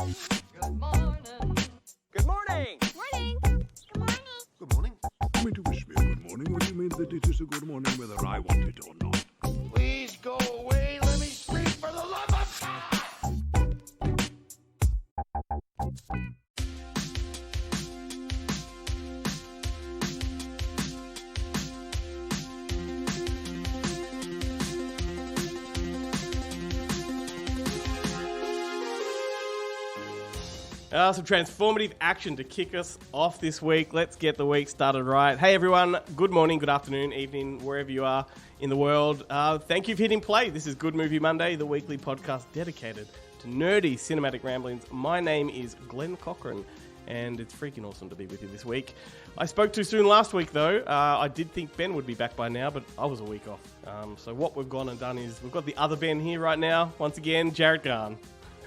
Good morning. Good morning. Morning. Good morning. Good morning. You mean to wish me a good morning, or do you mean that it is a good morning whether I want it or not? Please go away. Let me speak for the love of God. Some transformative action to kick us off this week. Let's get the week started right. Hey everyone, good morning, good afternoon, evening, wherever you are in the world. Thank you for hitting play. This is Good Movie Monday, the weekly podcast dedicated to nerdy cinematic ramblings. My name is Glenn Cochran, and it's freaking awesome to be with you this week. I spoke too soon last week though. I did think Ben would be back by now, but I was a week off. So what we've gone and done is we've got the other Ben here right now. Once again, Jared Garn.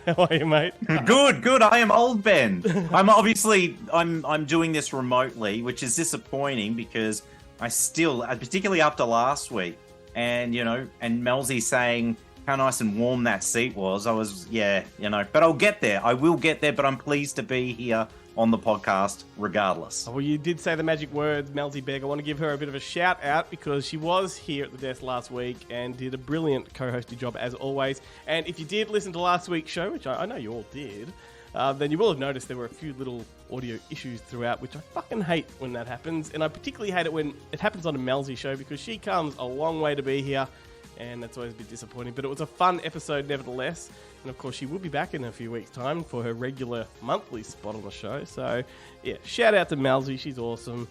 How are you, mate? Good. I am old Ben. I'm doing this remotely, which is disappointing because particularly after last week, and Melzi saying how nice and warm that seat was. But I'll get there. I will get there, but I'm pleased to be here on the podcast regardless. Well, you did say the magic words, Melzi Begg. I want to give her a bit of a shout out because she was here at the desk last week and did a brilliant co-hosting job as always. And if you did listen to last week's show, which I know you all did, then you will have noticed there were a few little audio issues throughout, which I fucking hate when that happens. And I particularly hate it when it happens on a Melzi show because she comes a long way to be here. And that's always a bit disappointing. But it was a fun episode nevertheless. And of course, she will be back in a few weeks' time for her regular monthly spot on the show. So, yeah, shout out to Melzi. She's awesome.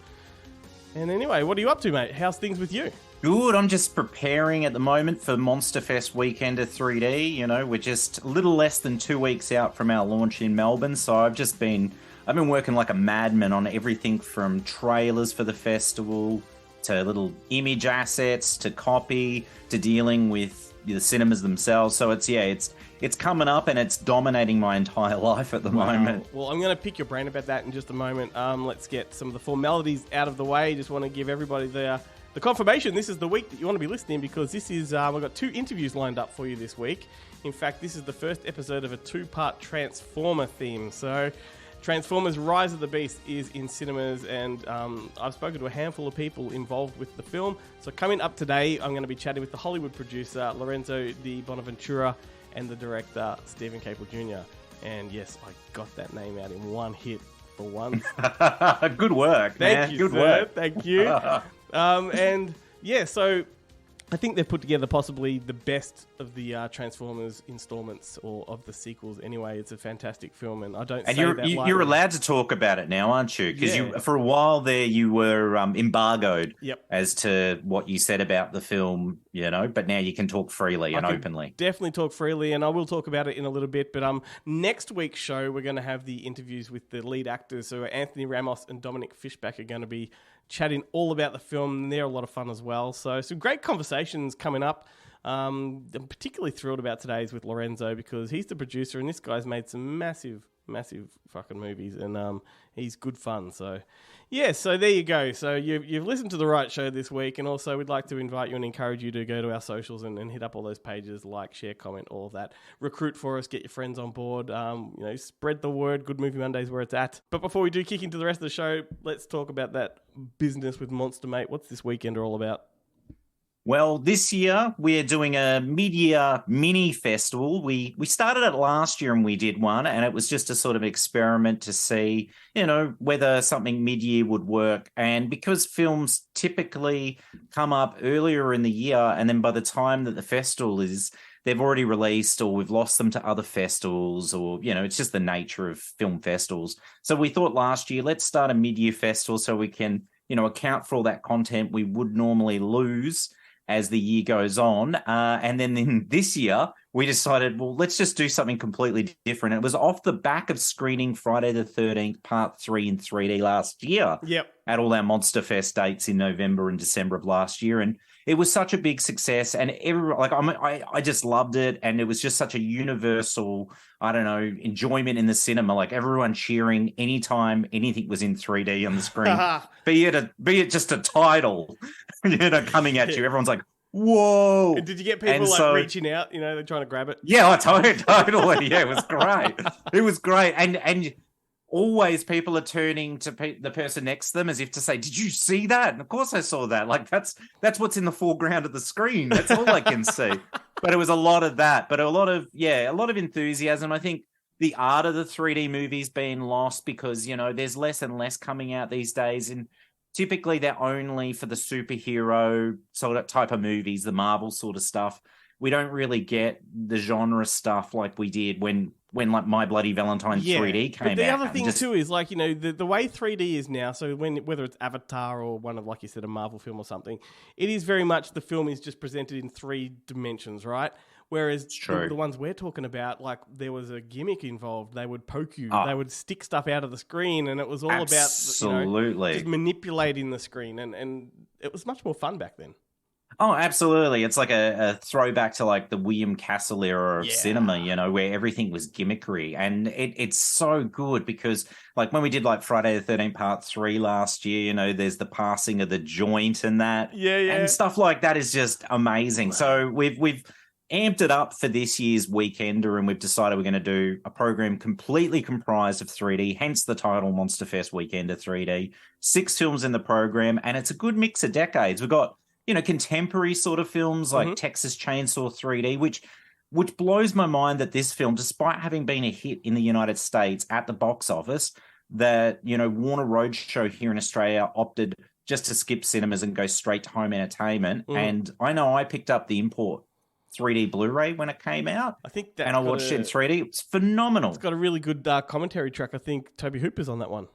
And anyway, what are you up to, mate? How's things with you? Good. I'm just preparing at the moment for Monster Fest Weekender 3D. We're just a little less than 2 weeks out from our launch in Melbourne. So I've been working like a madman on everything from trailers for the festival to little image assets, to copy, to dealing with the cinemas themselves. So it's coming up and it's dominating my entire life at the moment. Well, I'm going to pick your brain about that in just a moment. Let's get some of the formalities out of the way. Just want to give everybody the confirmation. This is the week that you want to be listening because this is we've got 2 interviews lined up for you this week. In fact, this is the first episode of a 2-part Transformer theme. So Transformers Rise of the Beast is in cinemas, and I've spoken to a handful of people involved with the film. So coming up today, I'm going to be chatting with the Hollywood producer, Lorenzo the Bonaventura, and the director, Stephen Caple Jr. And yes, I got that name out in one hit for once. Good work, man. Thank you, Good sir. work. Thank you. And yeah, so I think they've put together possibly the best of the Transformers installments, or of the sequels anyway. It's a fantastic film, and I don't say that lightly. You're allowed to talk about it now, aren't you? Because for a while there, you were embargoed as to what you said about the film, but now you can talk freely and openly. Definitely talk freely, and I will talk about it in a little bit. But next week's show, we're going to have the interviews with the lead actors. So Anthony Ramos and Dominic Fishback are going to be chatting all about the film, and they're a lot of fun as well. So some great conversations coming up. I'm particularly thrilled about today's with Lorenzo because he's the producer, and this guy's made some massive fucking movies, and he's good fun. So yeah, so there you go. So you've listened to the right show this week, and also we'd like to invite you and encourage you to go to our socials and hit up all those pages, like, share, comment, all of that. Recruit for us, get your friends on board. Spread the word. Good Movie Monday's where it's at. But before we do kick into the rest of the show, let's talk about that business with Monster, mate. What's this weekend all about? Well, this year we're doing a mid-year mini festival. We started it last year and we did one, and it was just a sort of experiment to see, whether something mid-year would work. And because films typically come up earlier in the year, and then by the time that the festival is, they've already released, or we've lost them to other festivals, or, it's just the nature of film festivals. So we thought last year, let's start a mid-year festival so we can, account for all that content we would normally lose as the year goes on. And then in this year, we decided, well, let's just do something completely different. It was off the back of screening Friday the 13th, Part 3 in 3D last year. Yep. At all our Monster Fest dates in November and December of last year. And it was such a big success, and everyone, I just loved it. And it was just such a universal, enjoyment in the cinema. Like everyone cheering anytime anything was in 3D on the screen, be it just a title, coming at you. Everyone's like, whoa. And did you get people And like so- reaching out? You know, they're trying to grab it. Yeah, totally. Yeah, it was great. It was great. And always people are turning to the person next to them as if to say, "Did you see that?" And of course I saw that. Like that's what's in the foreground of the screen. That's all I can see. But it was a lot of that. But a lot of enthusiasm. I think the art of the 3D movies being lost because, you know, there's less and less coming out these days, and typically they're only for the superhero sort of type of movies, the Marvel sort of stuff. We don't really get the genre stuff like we did when like My Bloody Valentine 3D came out. But the other thing just- too is like, you know, the way 3D is now, so whether it's Avatar or one of, like you said, a Marvel film or something, it is very much the film is just presented in 3 dimensions, right? Whereas true. the ones we're talking about, like there was a gimmick involved. They would poke you. Oh. They would stick stuff out of the screen, and it was all about Absolutely. just manipulating the screen, and it was much more fun back then. Oh, absolutely. It's like a throwback to like the William Castle era of cinema, you know, where everything was gimmickry. And it's so good because like when we did like Friday the 13th Part 3 last year, you know, there's the passing of the joint and that. Yeah. And stuff like that is just amazing. So we've amped it up for this year's Weekender, and we've decided we're going to do a program completely comprised of 3D, hence the title Monster Fest Weekender 3D. 6 films in the program, and it's a good mix of decades. We've got, you know, contemporary sort of films like Texas Chainsaw 3D, which blows my mind that this film, despite having been a hit in the United States at the box office, that, you know, Warner Roadshow here in Australia opted just to skip cinemas and go straight to home entertainment. And I know I picked up the import 3D Blu-ray when it came out. I think that, and I watched it in 3D. It's phenomenal. It's got a really good commentary track. I think Toby Hooper's on that one.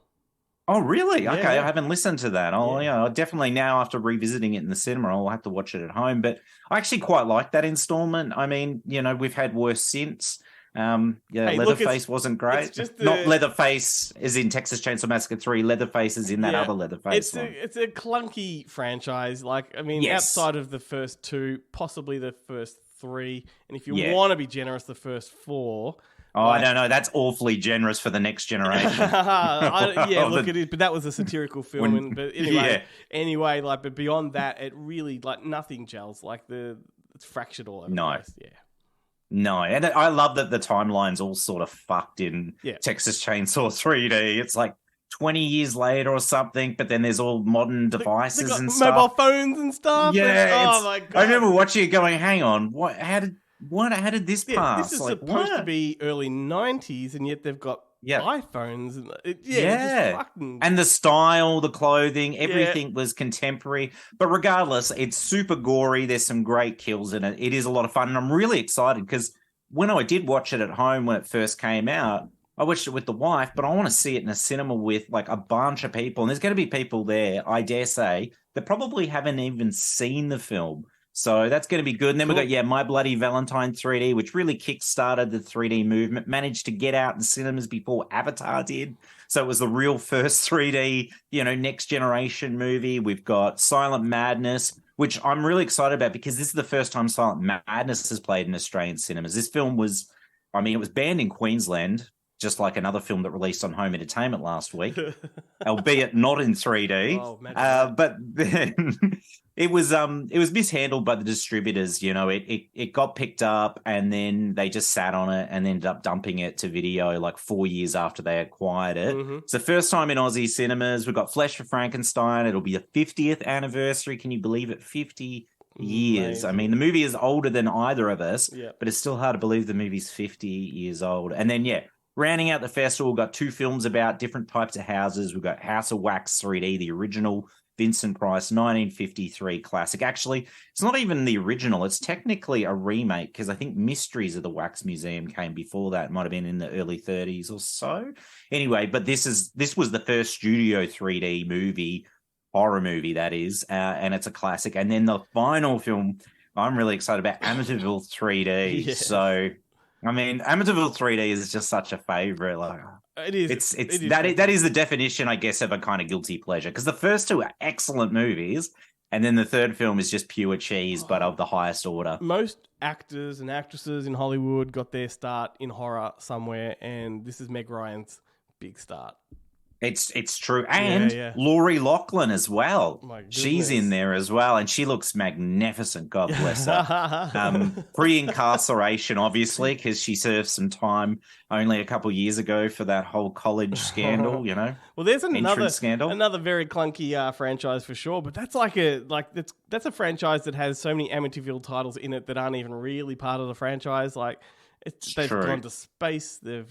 Oh, really? Okay, Yeah. I haven't listened to that. I'll definitely now, after revisiting it in the cinema, I'll have to watch it at home. But I actually quite like that installment. I mean, you know, we've had worse since. Leatherface wasn't great. just Not Leatherface as in Texas Chainsaw Massacre 3. Leatherface is in that other Leatherface one. It's a clunky franchise. Like, I mean, Yes. outside of the first 2, possibly the first 3, and if you Yeah. want to be generous, the first 4. Oh, I don't know. That's awfully generous for the next generation. Look, it is. But that was a satirical film. But Yeah. anyway, like, but beyond that, it really, like, nothing gels. Like, it's fractured all over the place. Yeah. No, and I love that the timeline's all sort of fucked in Texas Chainsaw 3D. It's like 20 years later or something, but then there's all modern devices They got and mobile stuff. phones and stuff. Yeah, Oh my God. I remember watching it going, hang on, how did this pass? This is Like, supposed what? to be early 90s, and yet they've got iPhones. And it's Yeah. fucking... And the style, the clothing, everything was contemporary. But regardless, it's super gory. There's some great kills in it. It is a lot of fun. And I'm really excited because when I did watch it at home when it first came out, I watched it with the wife, but I want to see it in a cinema with like a bunch of people. And there's going to be people there, I dare say, that probably haven't even seen the film. So that's going to be good. And then we got, My Bloody Valentine 3D, which really kickstarted the 3D movement, managed to get out in cinemas before Avatar did. So it was the real first 3D, next generation movie. We've got Silent Madness, which I'm really excited about because this is the first time Silent Madness has played in Australian cinemas. This film was, it was banned in Queensland, just like another film that released on home entertainment last week, albeit not in 3D. Oh, but then it was mishandled by the distributors. It got picked up and then they just sat on it and ended up dumping it to video like 4 years after they acquired it. Mm-hmm. It's the first time in Aussie cinemas. We've got Flesh for Frankenstein. It'll be the 50th anniversary. Can you believe it? 50 years. Amazing. The movie is older than either of us, Yeah. but it's still hard to believe the movie's 50 years old. And then, rounding out the festival, we've got 2 films about different types of houses. We've got House of Wax 3D, the original Vincent Price 1953 classic. Actually, it's not even the original. It's technically a remake because I think Mysteries of the Wax Museum came before that. It might have been in the early 30s or so. Anyway, but this was the first studio 3D movie, horror movie that is, and it's a classic. And then the final film I'm really excited about, Amityville 3D. Yeah. So... Amityville 3D is just such a favorite. Like, It is. That is the definition, I guess, of a kind of guilty pleasure. Because the first 2 are excellent movies, and then the third film is just pure cheese, but of the highest order. Most actors and actresses in Hollywood got their start in horror somewhere, and this is Meg Ryan's big start. It's true. And yeah. Laurie Loughlin as well. My She's in goodness. there as well. And she looks magnificent. God bless her. Pre-incarceration, obviously, because she served some time only a couple years ago for that whole college scandal, you know. Well, there's entrance scandal. another very clunky franchise for sure, but that's that's a franchise that has so many Amityville titles in it that aren't even really part of the franchise. Like they've True. gone to space. They've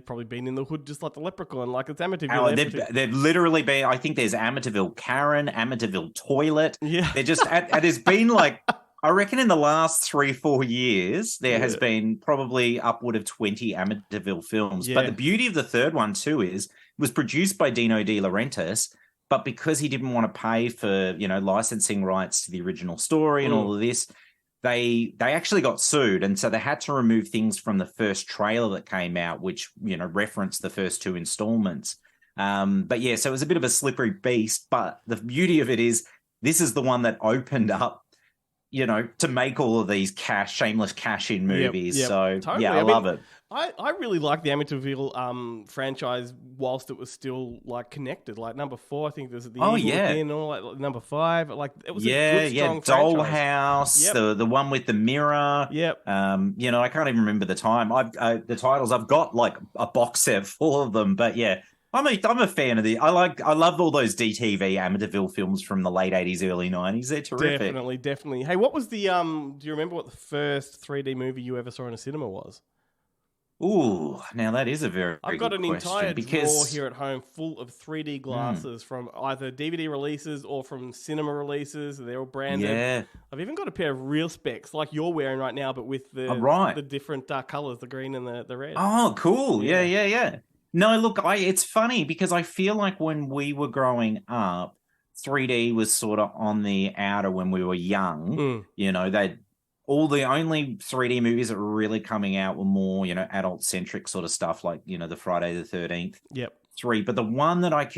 probably been in the hood just like the Leprechaun. Like it's Amityville. Oh, they've literally been. I think there's Amityville Karen, Amityville Toilet. Yeah. They're just. And there's been like, I reckon in the last 3-4 years there has been probably upward of 20 Amityville films. Yeah. But the beauty of the third one too is it was produced by Dino De Laurentiis, but because he didn't want to pay for licensing rights to the original story and all of this. They actually got sued, and so they had to remove things from the first trailer that came out, which referenced the first 2 installments. But yeah, so it was a bit of a slippery beast. But the beauty of it is, this is the one that opened up, to make all of these shameless cash-in movies. Yep. So Totally. yeah, I love it. I really like the Amityville franchise whilst it was still like connected. Like number 4, I think there's the Evil Within, or like number 5. Like it was a good, strong franchise. Dollhouse, the one with the mirror. Yep. I can't even remember the time. The titles. I've got like a box set full of them. But yeah, I'm a fan of I love all those DTV Amityville films from the late 80s, early 90s. They're terrific. Definitely. Hey, what was the do you remember what the first 3D movie you ever saw in a cinema was? Ooh, now that is a very I've got an entire because drawer here at home full of 3D glasses from either DVD releases or from cinema releases. They're all branded. Yeah. I've even got a pair of real specs like you're wearing right now, but with the the different colours, the green and the red. Oh, cool. Yeah. No, look, it's funny because I feel like when we were growing up, 3D was sort of on the outer when we were young. The only 3D movies that were really coming out were more, adult-centric sort of stuff like, the Friday the 13th. Yep. 3. But the one that I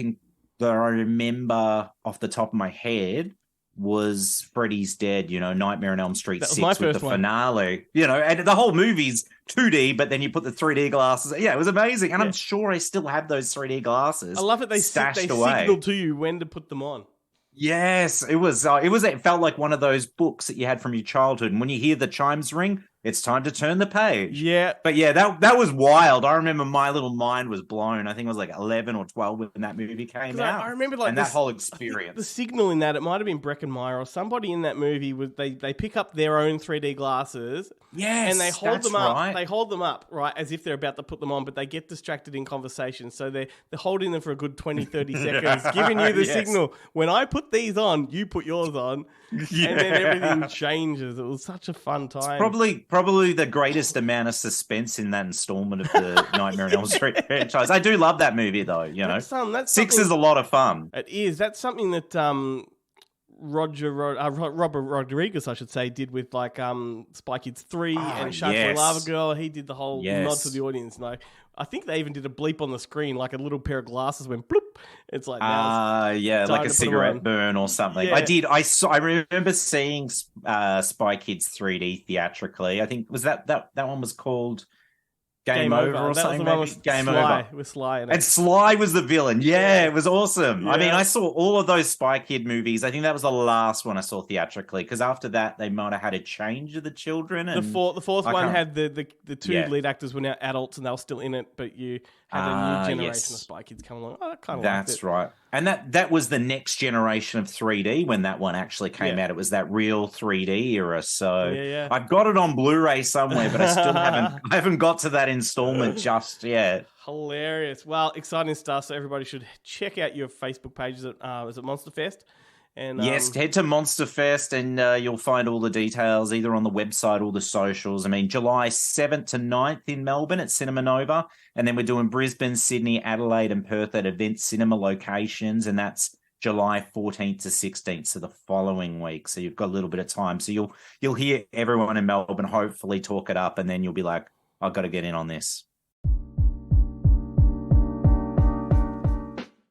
remember off the top of my head was Freddy's Dead, Nightmare on Elm Street 6 with the finale. And the whole movie's 2D, but then you put the 3D glasses. Yeah, it was amazing. And I'm sure I still have those 3D glasses. I love it. They stashed away. Signal to you when to put them on. Yes, it was. It felt like one of those books that you had from your childhood. And when you hear the chimes ring, it's time to turn the page. Yeah. But yeah, that was wild. I remember my little mind was blown. I think I was like 11 or 12 when that movie came out. I remember that whole experience. The signal in that, it might have been Breckenmeyer or somebody in that movie, they pick up their own 3D glasses. Yes, and they hold them up. Right. They hold them up, right, as if they're about to put them on, but they get distracted in conversation. So they're holding them for a good 20, 30 seconds, giving you the signal. When I put these on, you put yours on. Yeah. And then everything changes. It was such a fun time. It's probably the greatest amount of suspense in that installment of the Nightmare on Elm Street franchise. I do love that movie, though. That's 6 is a lot of fun. It is. That's something that Robert Rodriguez, I should say, did with like Spy Kids 3 and Shark Boy Lava Girl. He did the whole nod to the audience. Like, I think they even did a bleep on the screen, like a little pair of glasses went bloop. It's like like a cigarette burn or something. Yeah. I remember seeing Spy Kids 3D theatrically. I think that one was called Game Over or something. Game Over with Sly in it. And Sly was the villain. Yeah, it was awesome. Yeah. I mean, I saw all of those Spy Kid movies. I think that was the last one I saw theatrically because after that they might have had a change of the children. And the fourth one had the two lead actors were now adults and they were still in it, but you had a new generation of Spy Kids come along. I kind of liked it. That's right. And that was the next generation of 3D when that one actually came out. It was that real 3D era. So I've got it on Blu-ray somewhere, but I still haven't got to that installment just yet. Hilarious. Well, exciting stuff. So everybody should check out your Facebook pages at Monster Fest. And, yes, head to Monster Fest and you'll find all the details either on the website or the socials. I mean, July 7th to 9th in Melbourne at Cinema Nova. And then we're doing Brisbane, Sydney, Adelaide and Perth at Event Cinema locations. And that's July 14th to 16th, so the following week. So you've got a little bit of time. So you'll hear everyone in Melbourne hopefully talk it up and then you'll be like, I've got to get in on this.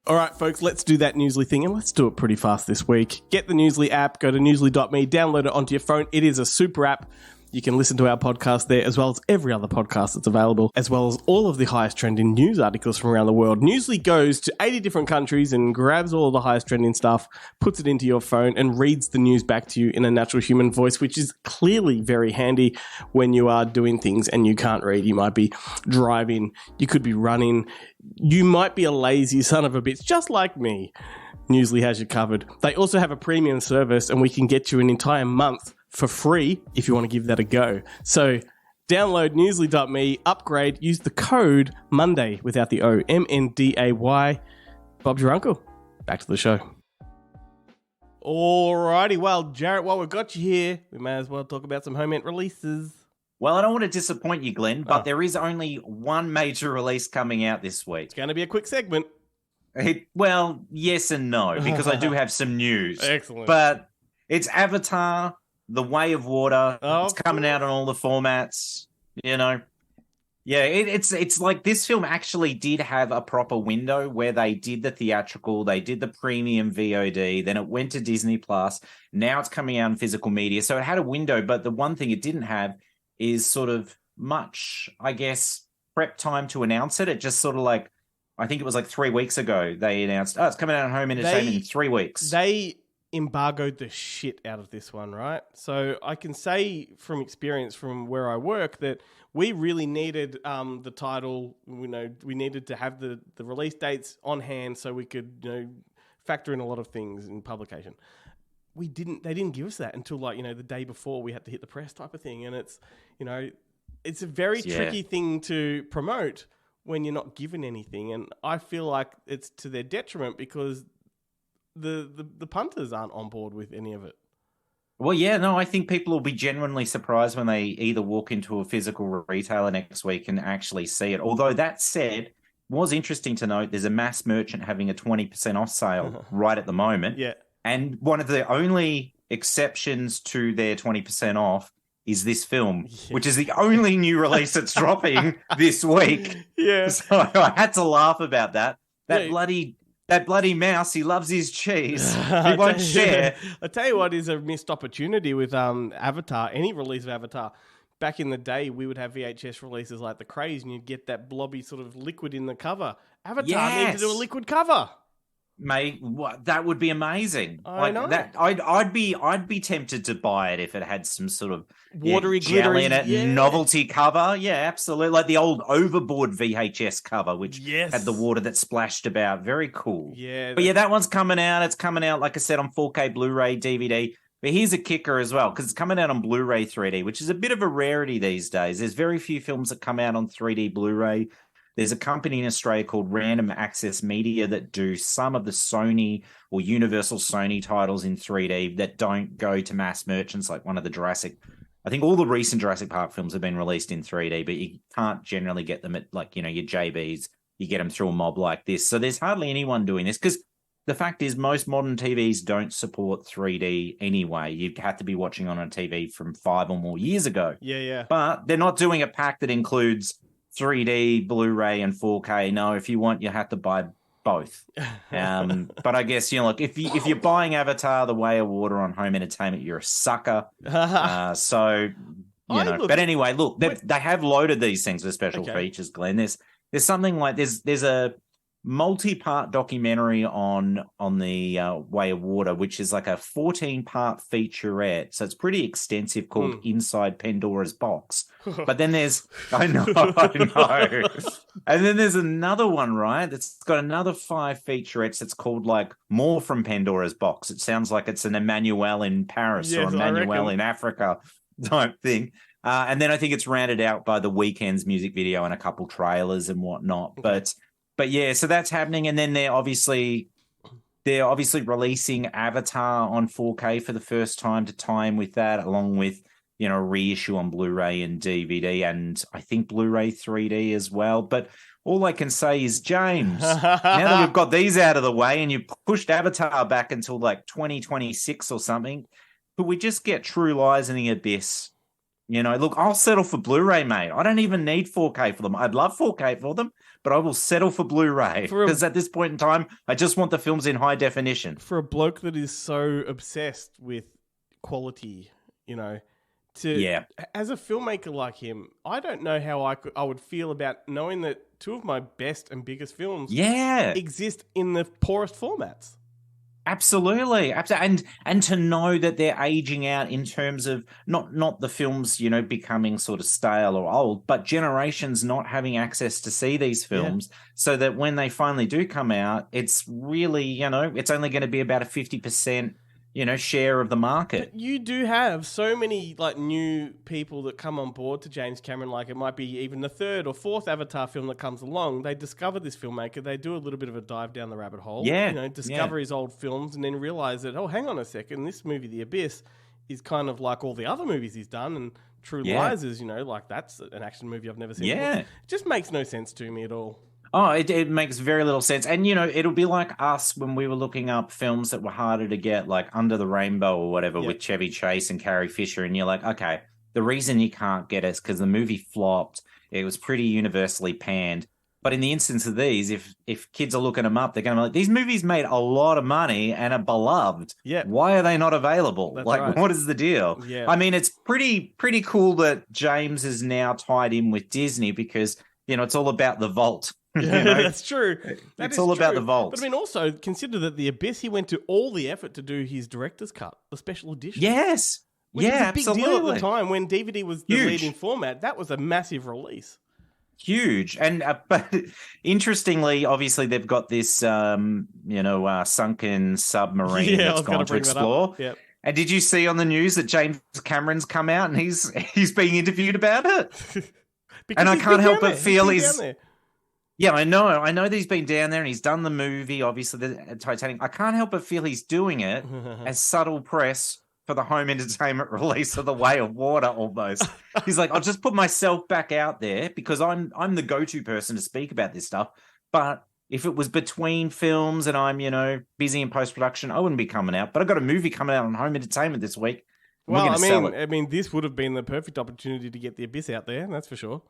All right, folks, let's do that Newsly thing, and let's do it pretty fast this week. Get the Newsly app, go to newsly.me, download it onto your phone. It is a super app. You can listen to our podcast there, as well as every other podcast that's available, as well as all of the highest trending news articles from around the world. Newsly goes to 80 different countries and grabs all of the highest trending stuff, puts it into your phone, and reads the news back to you in a natural human voice, which is clearly very handy when you are doing things and you can't read. You might be driving, you could be running, you might be a lazy son of a bitch, just like me. Newsly has you covered. They also have a premium service, and we can get you an entire month for free if you want to give that a go. So download newsly.me, upgrade, use the code Monday without the O, MNDAY. Bob's your uncle. Back to the show. Alrighty, well, Jarrett, while we've got you here, we may as well talk about some home ent releases. Well, I don't want to disappoint you, Glenn, but there is only one major release coming out this week. It's going to be a quick segment. Well, yes and no, because I do have some news. Excellent. But it's Avatar, The Way of Water. It's coming out on all the formats, you know. Yeah, it's like this film actually did have a proper window where they did the theatrical, they did the premium VOD, then it went to Disney Plus. Now it's coming out in physical media. So it had a window, but the one thing it didn't have is sort of much, I guess, prep time to announce it. It just sort of like, I think it was like 3 weeks ago they announced, it's coming out on home entertainment in 3 weeks. They embargoed the shit out of this one, right? So I can say from experience from where I work that we really needed the title. We needed to have the release dates on hand so we could factor in a lot of things in publication. They didn't give us that until the day before we had to hit the press type of thing, and it's a very tricky thing to promote when you're not given anything, and I feel like it's to their detriment because the punters aren't on board with any of it. Well, yeah, no, I think people will be genuinely surprised when they either walk into a physical retailer next week and actually see it. Although that said, it was interesting to note there's a mass merchant having a 20% off sale right at the moment. Yeah. And one of the only exceptions to their 20% off is this film, which is the only new release that's dropping this week. Yeah. So I had to laugh about that. That bloody mouse, he loves his cheese. He won't share. I tell you what is a missed opportunity with Avatar, any release of Avatar. Back in the day, we would have VHS releases like The Craze, and you'd get that blobby sort of liquid in the cover. Avatar needs to do a liquid cover. Mate, that would be amazing. I know. That, I'd be tempted to buy it if it had some sort of watery, jelly glittery in it, novelty cover. Yeah, absolutely. Like the old Overboard VHS cover, which had the water that splashed about. Very cool. Yeah. But that one's coming out. It's coming out, like I said, on 4K Blu-ray, DVD. But here's a kicker as well, because it's coming out on Blu-ray 3D, which is a bit of a rarity these days. There's very few films that come out on 3D Blu-ray. There's a company in Australia called Random Access Media that do some of the Sony or Universal Sony titles in 3D that don't go to mass merchants, like one of the I think all the recent Jurassic Park films have been released in 3D, but you can't generally get them at your JBs. You get them through a mob like this. So there's hardly anyone doing this because the fact is most modern TVs don't support 3D anyway. You'd have to be watching on a TV from 5 or more years ago. Yeah. But they're not doing a pack that includes 3D, Blu-ray, and 4K. No, if you want, you have to buy both. But I guess if you're buying Avatar: The Way of Water on home entertainment, you're a sucker. But anyway, look, they have loaded these things with special features, Glenn. There's something like there's a multi-part documentary on the Way of Water, which is like a 14-part featurette. So it's pretty extensive, called Inside Pandora's Box. But then I know. And then there's another one, right? That's got another 5 featurettes that's called like More from Pandora's Box. It sounds like it's an Emmanuel in Paris or Emmanuel in Africa type thing. And then I think it's rounded out by The Weeknd's music video and a couple trailers and whatnot. But yeah, so that's happening, and then they're obviously releasing Avatar on 4K for the first time to tie in with that, along with a reissue on Blu-ray and DVD, and I think Blu-ray 3D as well. But all I can say is, James, now that we've got these out of the way, and you pushed Avatar back until like 2026 or something, could we just get True Lies in the Abyss? Look, I'll settle for Blu-ray, mate. I don't even need 4K for them. I'd love 4K for them, but I will settle for Blu-ray because at this point in time, I just want the films in high definition. For a bloke that is so obsessed with quality, Yeah. As a filmmaker like him, I don't know how I would feel about knowing that two of my best and biggest films Yeah. exist in the poorest formats. Absolutely. And to know that they're aging out in terms of not the films, becoming sort of stale or old, but generations not having access to see these films, so that when they finally do come out, it's really, it's only going to be about a 50%, share of the market. But you do have so many like new people that come on board to James Cameron. Like it might be even the third or fourth Avatar film that comes along. They discover this filmmaker. They do a little bit of a dive down the rabbit hole. Yeah, discover his old films and then realize that, oh, hang on a second, this movie, The Abyss, is kind of like all the other movies he's done. And True Lies is, like that's an action movie I've never seen. Yeah, before. It just makes no sense to me at all. Oh, it makes very little sense. And, it'll be like us when we were looking up films that were harder to get, like Under the Rainbow or whatever with Chevy Chase and Carrie Fisher. And you're like, okay, the reason you can't get it is because the movie flopped. It was pretty universally panned. But in the instance of these, if kids are looking them up, they're going to be like, these movies made a lot of money and are beloved. Yeah. Why are they not available? That's like, right. What is the deal? Yeah. I mean, it's pretty cool that James is now tied in with Disney because, it's all about the vault. That's true. It's all about the vault. But I mean, also consider that The Abyss, he went to all the effort to do his director's cut, the special edition. Yes. Which was a big absolutely. deal at the time when DVD was the Huge. leading format. That was a massive release. Huge. And but interestingly, obviously they've got this sunken submarine that's gone to explore. Yep. And did you see on the news that James Cameron's come out and he's being interviewed about it? And I can't help but feel he's yeah, I know that he's been down there and he's done the movie, obviously, the Titanic. I can't help but feel he's doing it as subtle press for the home entertainment release of The Way of Water almost. He's like, I'll just put myself back out there because I'm the go-to person to speak about this stuff. But if it was between films and I'm, busy in post-production, I wouldn't be coming out. But I've got a movie coming out on home entertainment this week. Well, I mean, this would have been the perfect opportunity to get The Abyss out there, that's for sure.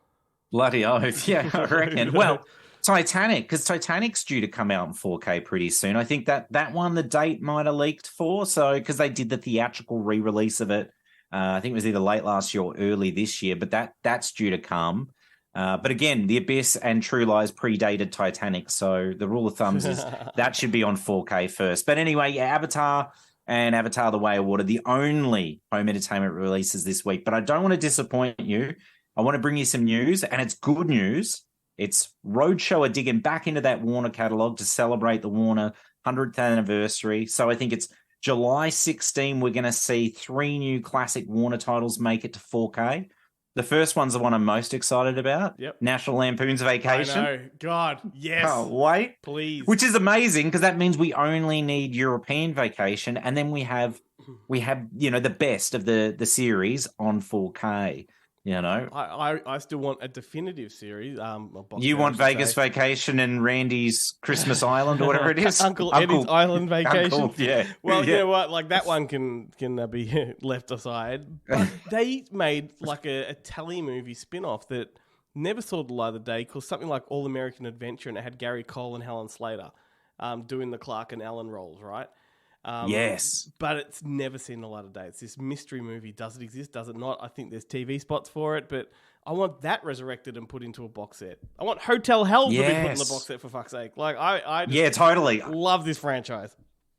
Bloody oath. Yeah, I reckon. Well, Titanic, because Titanic's due to come out in 4K pretty soon. I think that one, the date might have leaked for. So, because they did the theatrical re-release of it. I think it was either late last year or early this year, but that's due to come. But again, The Abyss and True Lies predated Titanic. So the rule of thumbs is that should be on 4K first. But anyway, Avatar and Avatar: The Way of Water, the only home entertainment releases this week. But I don't want to disappoint you. I want to bring you some news, and it's good news. It's Roadshow are digging back into that Warner catalog to celebrate the Warner 100th anniversary. So I think it's July 16, we're going to see 3 new classic Warner titles make it to 4K. The first one's the one I'm most excited about. Yep. National Lampoon's Vacation. I know. God, yes. Oh, wait. Please. Which is amazing because that means we only need European Vacation, and then we have the best of the series on 4K. I still want a definitive series. You want Vegas Vacation and Randy's Christmas Island or whatever it is? Uncle Eddie's Island Vacation. Uncle, yeah. Well, you know what? Like that one can be left aside. But they made like a tally movie spin-off that never saw the light of the day called something like All American Adventure, and it had Gary Cole and Helen Slater doing the Clark and Allen roles, right? Yes. But it's never seen the light of day. It's this mystery movie. Does it exist? Does it not? I think there's TV spots for it, but I want that resurrected and put into a box set. I want Hotel Hell to be put in the box set, for fuck's sake. Like, I just totally love this franchise.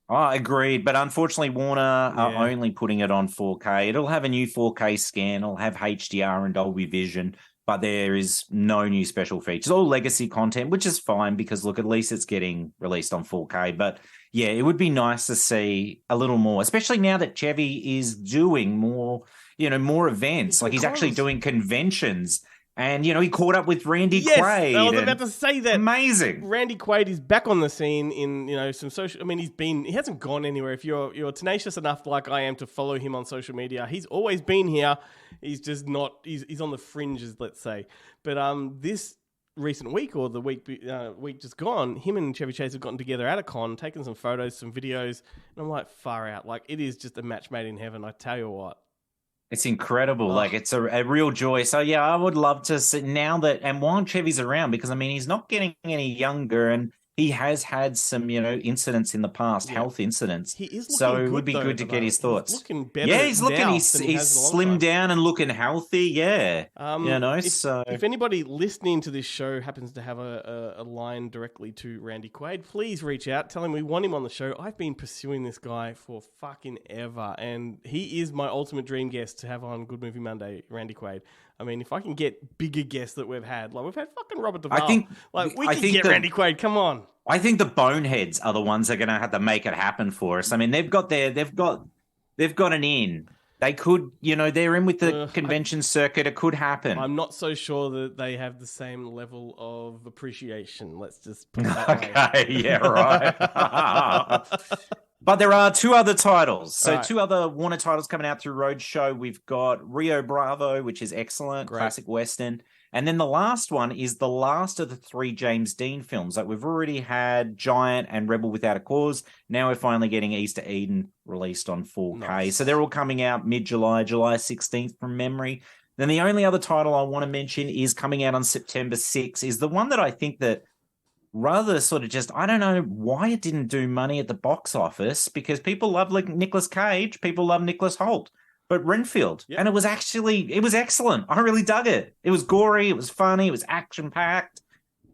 I agreed, but unfortunately Warner are only putting it on 4K. It'll have a new 4K scan. It'll have HDR and Dolby Vision, but there is no new special features. All legacy content, which is fine because, look, at least it's getting released on 4K. But yeah, it would be nice to see a little more, especially now that Chevy is doing more, more events. Like he's actually doing conventions. And, he caught up with Randy Quaid. I was about to say that. Amazing. Randy Quaid is back on the scene in, some social... I mean, he hasn't gone anywhere. If you're tenacious enough like I am to follow him on social media, he's always been here. He's just not... He's on the fringes, let's say. But this recent week or the week just gone, him and Chevy Chase have gotten together at a con, taken some photos, some videos, and I'm like, far out. Like, it is just a match made in heaven, I tell you what. It's incredible. Like, it's a real joy. So, yeah, I would love to see now that, and while Chevy's around, because, I mean, he's not getting any younger, and he has had some, incidents in the past, health incidents. He is looking so it good, would be though, good to at the get his moment. thoughts. He's looking better Yeah, he's looking. now He's than he has in a long slimmed time. down and looking healthy. Yeah, If anybody listening to this show happens to have a line directly to Randy Quaid, please reach out. Tell him we want him on the show. I've been pursuing this guy for fucking ever, and he is my ultimate dream guest to have on Good Movie Monday, Randy Quaid. I mean, if I can get bigger guests that we've had fucking Robert Duvall. We can get Randy Quaid. Come on. I think the boneheads are the ones that are going to have to make it happen for us. I mean, they've got an in. They could, they're in with the convention circuit. It could happen. I'm not so sure that they have the same level of appreciation. Let's just put it that way. Okay, yeah, right. But there are two other titles. So two other Warner titles coming out through Roadshow. We've got Rio Bravo, which is excellent, classic Western. And then the last one is the last of the 3 James Dean films. Like we've already had Giant and Rebel Without a Cause. Now we're finally getting Easter Eden released on 4K. Nice. So they're all coming out mid-July, July 16th from memory. Then the only other title I want to mention is coming out on September 6th, is the one that I think that rather sort of just, I don't know why it didn't do money at the box office, because people love Nicolas Cage, people love Nicholas Hoult. But Renfield, and it was excellent. I really dug it. It was gory, it was funny, it was action-packed,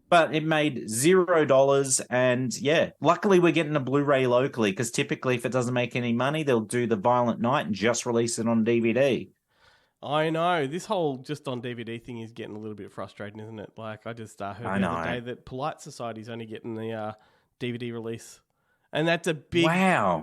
but it made $0. And luckily we're getting a Blu-ray locally, because typically if it doesn't make any money, they'll do the Violent Night and just release it on DVD. I know. This whole just on DVD thing is getting a little bit frustrating, isn't it? Like, I just heard the other day that Polite Society's only getting the DVD release. And that's a big,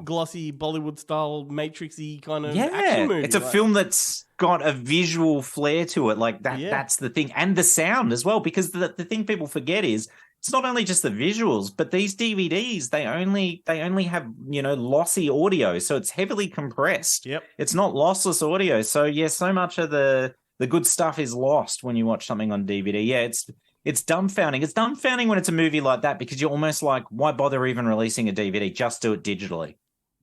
glossy, Bollywood-style, Matrix-y kind of action movie. It's a film that's got a visual flair to it. Like, that's the thing. And the sound as well, because the thing people forget is it's not only just the visuals, but these DVDs, they only have, lossy audio. So it's heavily compressed. Yep. It's not lossless audio. So, so much of the good stuff is lost when you watch something on DVD. Yeah, it's dumbfounding. It's dumbfounding when it's a movie like that, because you're almost like, why bother even releasing a DVD? Just do it digitally,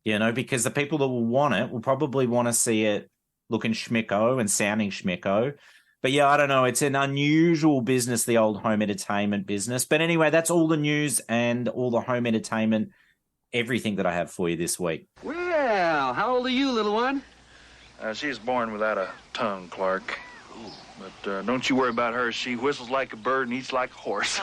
because the people that will want it will probably want to see it looking schmicko and sounding schmicko. But I don't know. It's an unusual business, the old home entertainment business. But anyway, that's all the news and all the home entertainment, everything that I have for you this week. Well, how old are you, little one? She was born without a tongue, Clark. But don't you worry about her. She whistles like a bird and eats like a horse.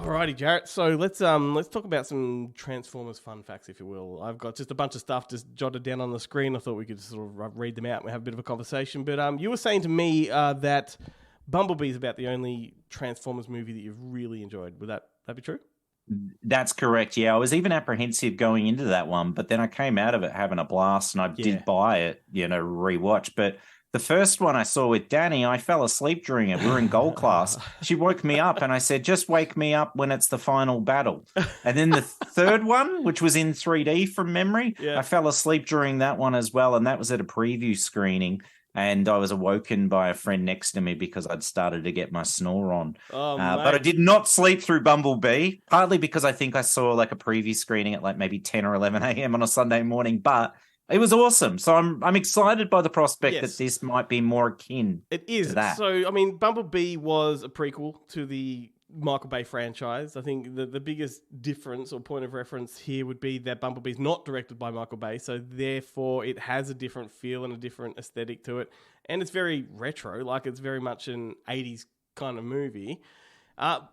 Alrighty, Jarrett. So let's talk about some Transformers fun facts, if you will. I've got just a bunch of stuff just jotted down on the screen. I thought we could sort of read them out and have a bit of a conversation. But you were saying to me that Bumblebee is about the only Transformers movie that you've really enjoyed. Would that be true? That's correct. Yeah, I was even apprehensive going into that one, but then I came out of it having a blast, and I did buy it, rewatch. But the first one I saw with Danny, I fell asleep during it. We were in gold class. She woke me up, and I said, just wake me up when it's the final battle. And then the third one, which was in 3D from memory, I fell asleep during that one as well, and that was at a preview screening. And I was awoken by a friend next to me because I'd started to get my snore on. But I did not sleep through Bumblebee, partly because I think I saw like a preview screening at like maybe 10 or 11 a.m. on a Sunday morning. But it was awesome. So I'm excited by the prospect that this might be more akin to that. So, I mean, Bumblebee was a prequel to the Michael Bay franchise. I think the biggest difference or point of reference here would be that Bumblebee's not directed by Michael Bay, so therefore it has a different feel and a different aesthetic to it, and it's very retro, like it's very much an 80s kind of movie.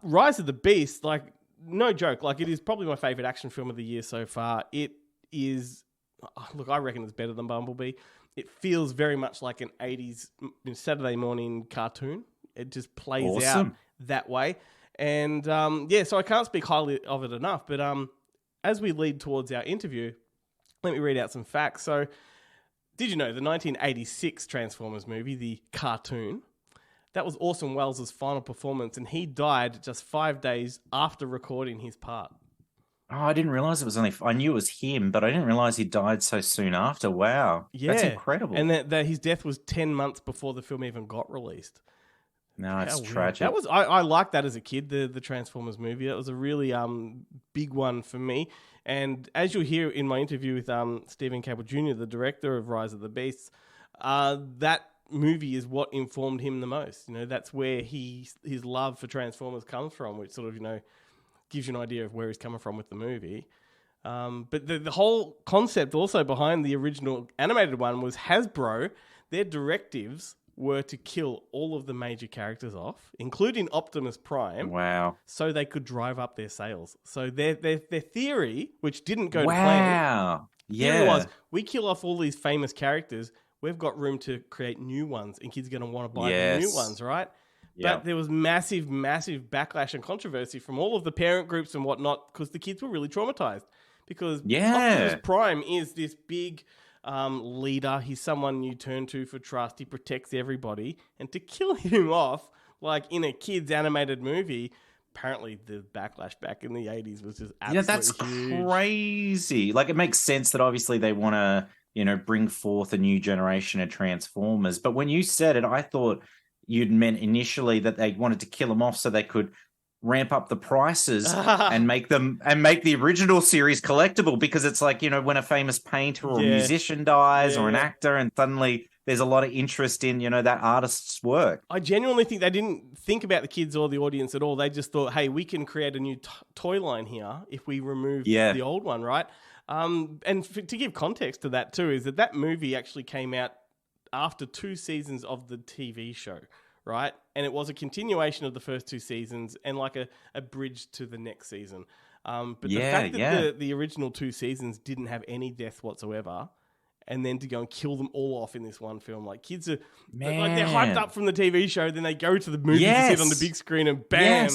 Rise of the Beast, like, no joke, like it is probably my favourite action film of the year so far. It is, look, I reckon it's better than Bumblebee. It feels very much like an 80s Saturday morning cartoon. It just plays out that way. And so I can't speak highly of it enough. But as we lead towards our interview, let me read out some facts. So, did you know the 1986 Transformers movie, the cartoon, that was Orson Welles' final performance, and he died just 5 days after recording his part. Oh, I didn't realize it was I knew it was him, but I didn't realize he died so soon after. Wow. Yeah. That's incredible. And that his death was 10 months before the film even got released. No, it's tragic. That was I liked that as a kid, the Transformers movie. It was a really big one for me. And as you'll hear in my interview with Stephen Caple Jr., the director of Rise of the Beasts, that movie is what informed him the most. You know, that's where his love for Transformers comes from, which sort of, you know, gives you an idea of where he's coming from with the movie. But the whole concept also behind the original animated one was Hasbro, their directives were to kill all of the major characters off, including Optimus Prime. Wow. So they could drive up their sales. So their theory, which didn't go to plan. Wow. Theory Yeah. was, we kill off all these famous characters, we've got room to create new ones, and kids are going to want to buy the new ones, right? Yep. But there was massive backlash and controversy from all of the parent groups and whatnot, because the kids were really traumatized. Because Optimus Prime is this big leader. He's someone you turn to for trust. He protects everybody. And to kill him off, like in a kid's animated movie, apparently the backlash back in the 80s was just absolutely that's huge. crazy. Like, it makes sense that obviously they want to, you know, bring forth a new generation of Transformers. But when you said it, I thought you'd meant initially that they wanted to kill them off so they could ramp up the prices and make the original series collectible, because it's like, you know, when a famous painter or musician dies or an actor, and suddenly there's a lot of interest in, you know, that artist's work. I genuinely think they didn't think about the kids or the audience at all. They just thought, hey, we can create a new toy line here if we remove the old one, right? And to give context to that too, is that movie actually came out after 2 seasons of the TV show, right? And it was a continuation of the first 2 seasons and like a bridge to the next season. But the fact that the original 2 seasons didn't have any death whatsoever, and then to go and kill them all off in this one film, like kids are like, they're hyped up from the TV show, then they go to the movie to sit on the big screen and bam.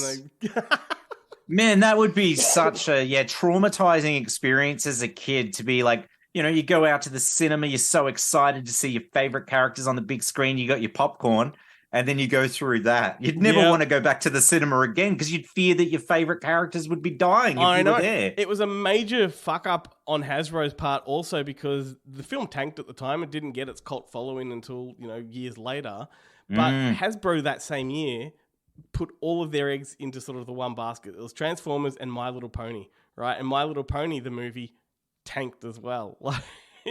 Man, that would be such a traumatizing experience as a kid, to be like, you know, you go out to the cinema, you're so excited to see your favorite characters on the big screen, you got your popcorn, and then you go through that. You'd never want to go back to the cinema again, because you'd fear that your favorite characters would be dying if you were there. It was a major fuck up on Hasbro's part also, because the film tanked at the time. It didn't get its cult following until, you know, years later. But Hasbro that same year put all of their eggs into sort of the one basket. It was Transformers and My Little Pony, right? And My Little Pony, the movie, tanked as well.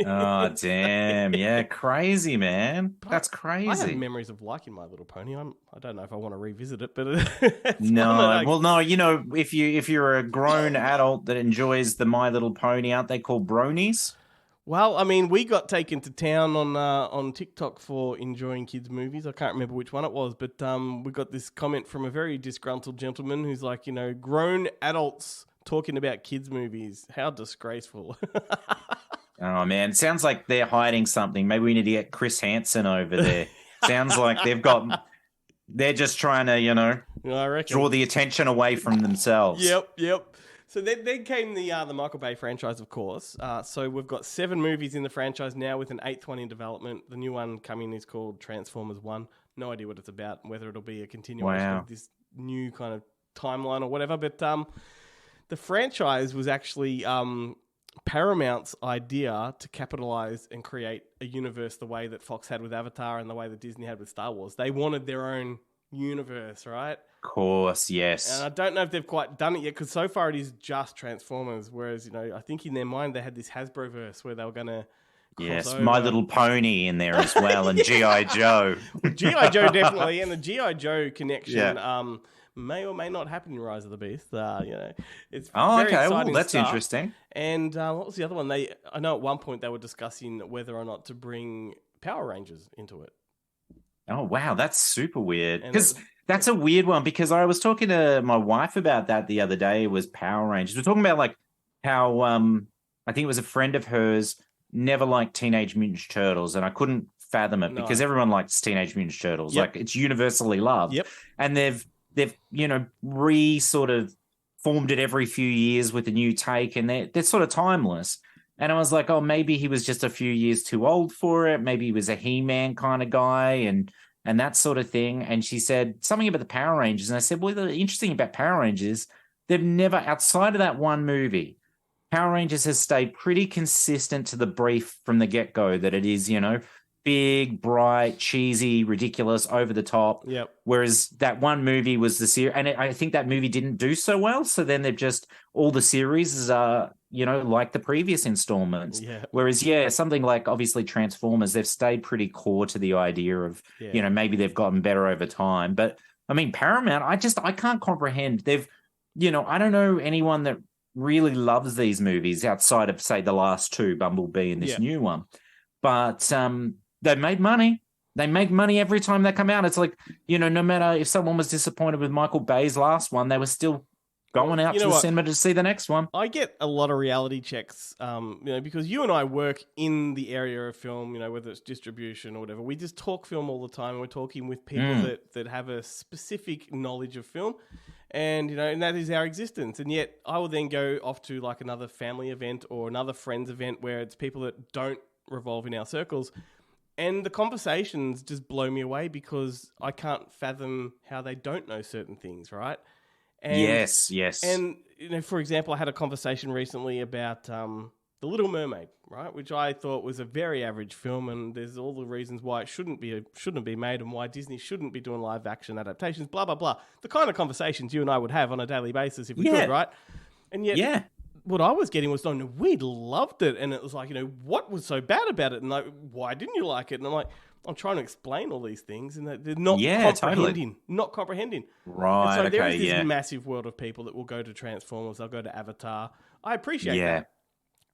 Oh, damn. Yeah, crazy, man. That's crazy. I have memories of liking My Little Pony. I don't know if I want to revisit it, but no, you know, if you're a grown adult that enjoys the My Little Pony, aren't they called bronies? Well, I mean, we got taken to town on TikTok for enjoying kids' movies. I can't remember which one it was, but we got this comment from a very disgruntled gentleman who's like, you know, grown adults talking about kids' movies. How disgraceful. Oh, man. Sounds like they're hiding something. Maybe we need to get Chris Hansen over there. Sounds like they're just trying to, you know, draw the attention away from themselves. Yep. So then came the Michael Bay franchise, of course. So we've got 7 movies in the franchise now, with an 8th one in development. The new one coming is called Transformers 1. No idea what it's about, whether it'll be a continuation of this new kind of timeline or whatever. But the franchise was actually Paramount's idea to capitalize and create a universe the way that Fox had with Avatar and the way that Disney had with Star Wars. They wanted their own universe, right? Of course, yes. And I don't know if they've quite done it yet, because so far it is just Transformers, whereas, you know, I think in their mind they had this Hasbro-verse where they were going to over. My Little Pony in there as well, and G.I. Joe. G.I. Joe, definitely, and the G.I. Joe connection may or may not happen in Rise of the Beast. You know, it's very exciting that's stuff. interesting. And what was the other one? I know at one point they were discussing whether or not to bring Power Rangers into it. Oh, wow, that's super weird. Because that's a weird one, because I was talking to my wife about that the other day. It was Power Rangers. We're talking about like how I think it was a friend of hers never liked Teenage Mutant Ninja Turtles, and I couldn't fathom it because everyone likes Teenage Mutant Ninja Turtles. Like, it's universally loved. Yep. And they've you know, sort of formed it every few years with a new take, and they're sort of timeless. And I was like, oh, maybe he was just a few years too old for it. Maybe he was a He-Man kind of guy and that sort of thing. And she said something about the Power Rangers. And I said, well, the interesting about Power Rangers, they've never, outside of that one movie, Power Rangers has stayed pretty consistent to the brief from the get-go, that it is, you know, big, bright, cheesy, ridiculous, over the top. Yep. Whereas that one movie was the series, and I think that movie didn't do so well. So then they've just all the series are, like the previous installments. Yeah. Whereas, something like obviously Transformers, they've stayed pretty core to the idea of, maybe they've gotten better over time. But I mean, Paramount, I can't comprehend. They've, I don't know anyone that really loves these movies outside of, say, the last two, Bumblebee and this new one. But they made money. They make money every time they come out. It's like, no matter if someone was disappointed with Michael Bay's last one, they were still going out to the cinema to see the next one. I get a lot of reality checks, because you and I work in the area of film, whether it's distribution or whatever. We just talk film all the time, and we're talking with people that have a specific knowledge of film. And, and that is our existence. And yet I will then go off to like another family event or another friend's event where it's people that don't revolve in our circles. And the conversations just blow me away because I can't fathom how they don't know certain things, right? And, yes. And, for example, I had a conversation recently about The Little Mermaid, right? Which I thought was a very average film, and there's all the reasons why it shouldn't be made and why Disney shouldn't be doing live action adaptations, blah, blah, blah. The kind of conversations you and I would have on a daily basis if we could, right? And yet what I was getting was, no, we loved it. And it was like, what was so bad about it? And like, why didn't you like it? And I'm like, I'm trying to explain all these things and they're not not comprehending. Right. And so there is this massive world of people that will go to Transformers, they'll go to Avatar. I appreciate that.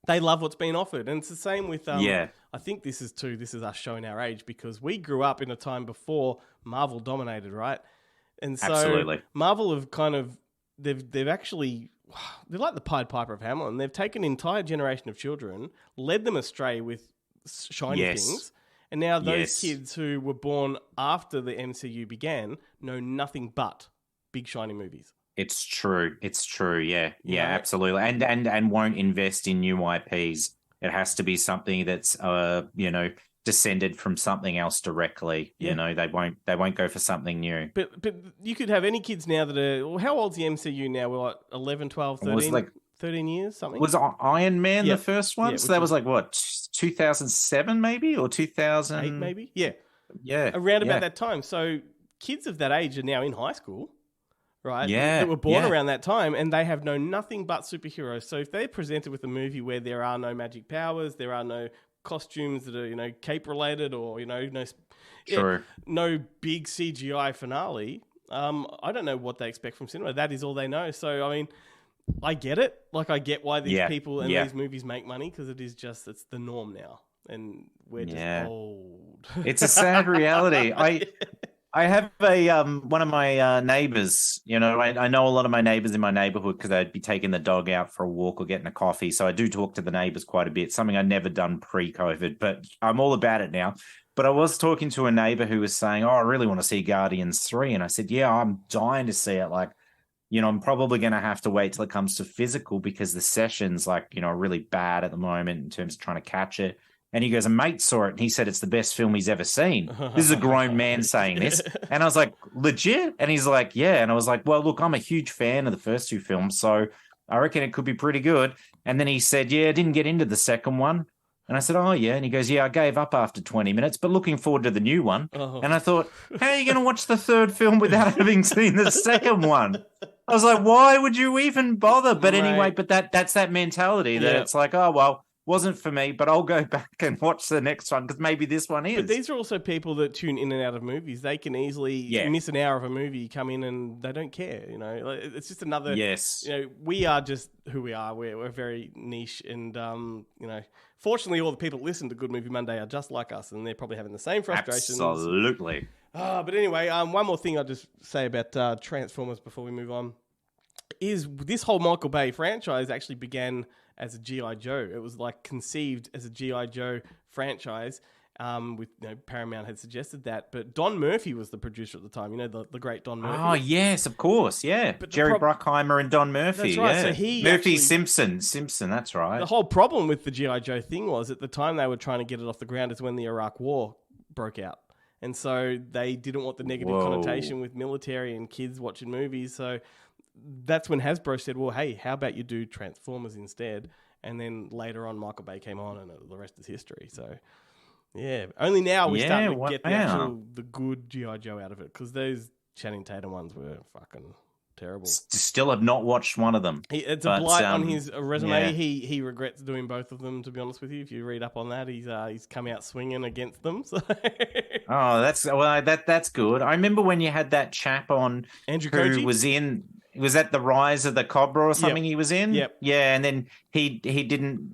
They love what's being offered. And it's the same with, I think this is us showing our age because we grew up in a time before Marvel dominated, right? And so Absolutely. Marvel have kind of, they've actually, they're like the Pied Piper of Hamelin. They've taken an entire generation of children, led them astray with shiny things. And now those kids who were born after the MCU began know nothing but big shiny movies. It's true. Yeah, absolutely. And won't invest in new IPs. It has to be something that's descended from something else directly. Yeah. They won't go for something new. But you could have any kids now that are, well, how old's the MCU now? We're like 11, 12, 13, 13 years, something? Was Iron Man the first one? So that was like, what, 2007 maybe? Or 2008 maybe? Yeah. Yeah. Around about that time. So kids of that age are now in high school. Right? Yeah. That were born around that time and they have known nothing but superheroes. So if they're presented with a movie where there are no magic powers, there are no costumes that are, cape related or, no big CGI finale, I don't know what they expect from cinema. That is all they know. So, I mean, I get it. Like, I get why these people and these movies make money because it's the norm now. And we're just old. It's a sad reality. I have one of my neighbors, I know a lot of my neighbors in my neighborhood because they'd be taking the dog out for a walk or getting a coffee. So I do talk to the neighbors quite a bit, something I'd never done pre-COVID, but I'm all about it now. But I was talking to a neighbor who was saying, I really want to see Guardians 3. And I said, I'm dying to see it. Like, I'm probably going to have to wait till it comes to physical because the sessions, are really bad at the moment in terms of trying to catch it. And he goes, a mate saw it, and he said it's the best film he's ever seen. This is a grown man saying this. And I was like, legit? And he's like, yeah. And I was like, well, look, I'm a huge fan of the first two films, so I reckon it could be pretty good. And then he said, yeah, I didn't get into the second one. And I said, oh, yeah. And he goes, yeah, I gave up after 20 minutes, but looking forward to the new one. And I thought, how are you going to watch the third film without having seen the second one? I was like, why would you even bother? But anyway, but that's that mentality that it's like, oh, well, wasn't for me, but I'll go back and watch the next one because maybe this one is. But these are also people that tune in and out of movies. They can easily miss an hour of a movie, come in, and they don't care. It's just another. Yes. We are just who we are. We're very niche, and fortunately, all the people that listen to Good Movie Monday are just like us, and they're probably having the same frustrations. Absolutely. But anyway, one more thing I'll just say about Transformers before we move on is this whole Michael Bay franchise actually began as a G.I. Joe. It was conceived as a G.I. Joe franchise. With Paramount had suggested that, but Don Murphy was the producer at the time. The great Don Murphy. Oh yes, of course, yeah. But Jerry Bruckheimer and Don Murphy. That's right. Yeah. So Murphy Simpson. That's right. The whole problem with the G.I. Joe thing was at the time they were trying to get it off the ground is when the Iraq War broke out, and so they didn't want the negative connotation with military and kids watching movies. So that's when Hasbro said, well, hey, how about you do Transformers instead? And then later on, Michael Bay came on and the rest is history. So, Yeah, only now we're starting to get the good G.I. Joe out of it, because those Channing Tatum ones were fucking terrible. Still have not watched one of them. It's a blight on his resume. Yeah. He regrets doing both of them, to be honest with you. If you read up on that, he's come out swinging against them. So. Oh, that's good. I remember when you had that chap on Andrew who Koji? was that The Rise of the Cobra or something he was in? Yep. Yeah, and then he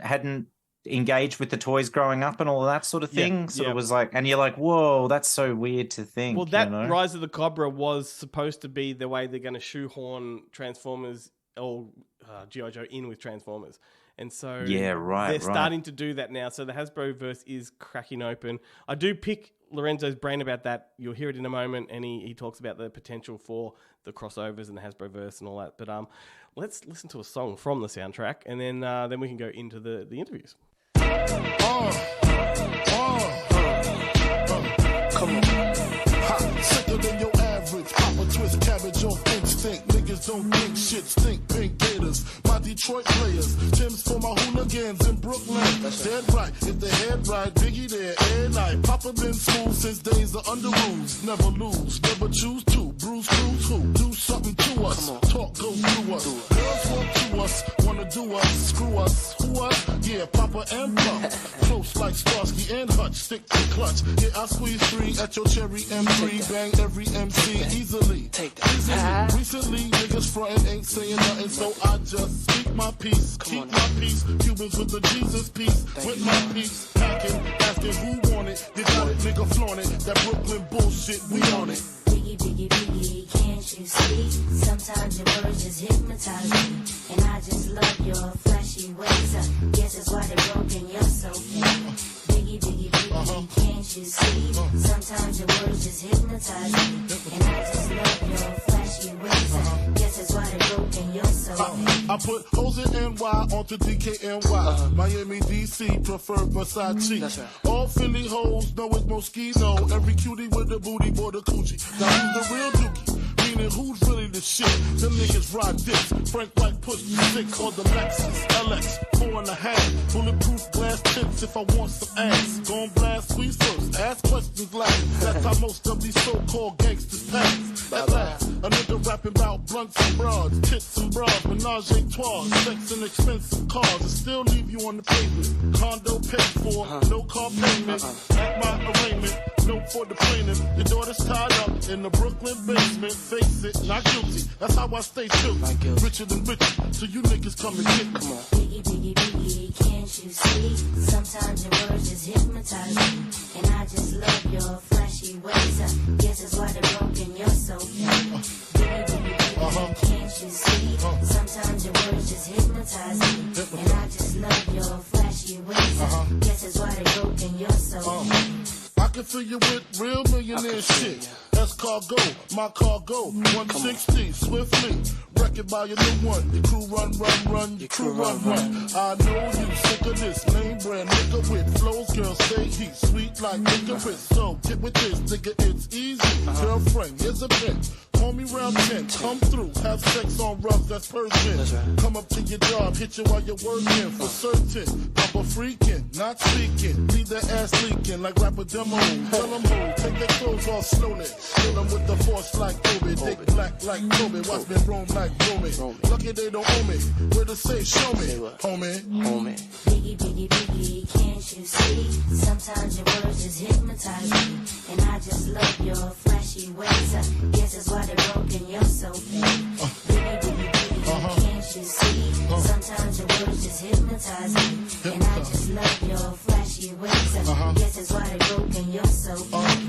hadn't engaged with the toys growing up and all of that sort of thing. It was like, and you're like, whoa, that's so weird to think. Well, that Rise of the Cobra was supposed to be the way they're going to shoehorn Transformers or G.I. Joe in with Transformers. And so they're starting to do that now. So the Hasbro verse is cracking open. I do pick Lorenzo's brain about that. You'll hear it in a moment, and he talks about the potential for the crossovers and the Hasbro verse and all that. But let's listen to a song from the soundtrack, and then we can go into the interviews. Come on. Hot, sicker than your average. Papa twist cabbage on instinct. Niggas don't think shit stink. Pink Gators, my Detroit players. Tim's for my hooligans in Brooklyn. That's dead right. If the head right, Biggie there every night. Papa been smooth since days of under rules. Never lose, never choose to. Bruce Cruz who? Do something to us. Talk goes through us. Girls want to us, wanna do us, screw us. Who us? Yeah, Papa and Pump. Close like Starsky and Hutch. Stick to clutch. Yeah, I squeeze 3 at your cherry M3. Bang every MC easily. Take that. Easily. Recently, niggas frontin' ain't saying nothing, so I just speak my peace. Keep my peace. Cubans with the Jesus peace. With my peace. Packing, asking who want it. You got it, nigga flaunt it. That Brooklyn bullshit, we on it. Biggie, biggie, biggie, can't you see? Sometimes your words just hypnotize me. And I just love your flashy ways. I guess that's why they're broken, you're so fake. Biggie, biggie, biggie, can't you see? Sometimes your words just hypnotize me. And I just love your flashy ways. I guess that's why they're broken, you're so fake. I put hoes in NY onto DKNY. Miami, DC, prefer Versace. That's right. All Philly hoes know it's Moschino. Every cutie with the booty, boy, the coochie. Now who's the real dookie? Meaning who's really the shit? Them niggas ride dicks. Frank White pushed me 6 on the Lexus LX 4.5. Bulletproof glass tips if I want some ass. Gon' blast sweet first. Ask questions last. That's how most of these so-called gangsters pass. At last, a nigga rapping about blunts and broads, tits and bras, menage a trois, sex and expensive cars, and still leave you on the pavement. Condo paid for, no car payment. At my arraignment, no for the plaintiff. Your daughter's tied up in the Brooklyn basement. Face it, not guilty. That's how I stay true. Richer than richer, so you niggas come and get me. Come on. Biggie, biggie, biggie, can't you see? Sometimes your words just hypnotize me. And I just love your flashy ways. I guess that's why they're broken, you're so fake. Biggie, biggie, biggie, can't you see? Sometimes your words just hypnotize me. And I just love your flashy ways. I guess that's why they're broken, you're so fake. I can fill you with real millionaire shit. That's cargo, my cargo, 160, swiftly. Wreck it by your new one. Your crew run, your crew run. I know you sick of this name brand nigga with flows. Girls say he's sweet like licorice. So get with this, nigga, it's easy. Girlfriend, here's a bitch. Call me round 10, come through, have sex on rough, that's Persian. Come up to your job, hit you while you're working, for certain. Papa freaking, not speaking, leave that ass leaking like rapper demo. Tell them who, take their clothes off slowly. Kill them with the force like Kobe, dick black like Kobe, watch me roam like Romy. Lucky they don't owe me, where to say show me, homie. Biggie, biggie, biggie, can't you see? Sometimes your words just hypnotize me. And I just love your flashy ways. I guess that's why they're broken, you're so fake. Biggie, biggie, biggie, can't you see? Sometimes your words just hypnotize me. And I just love your flashy ways. I guess that's why they're broken, you're so fake.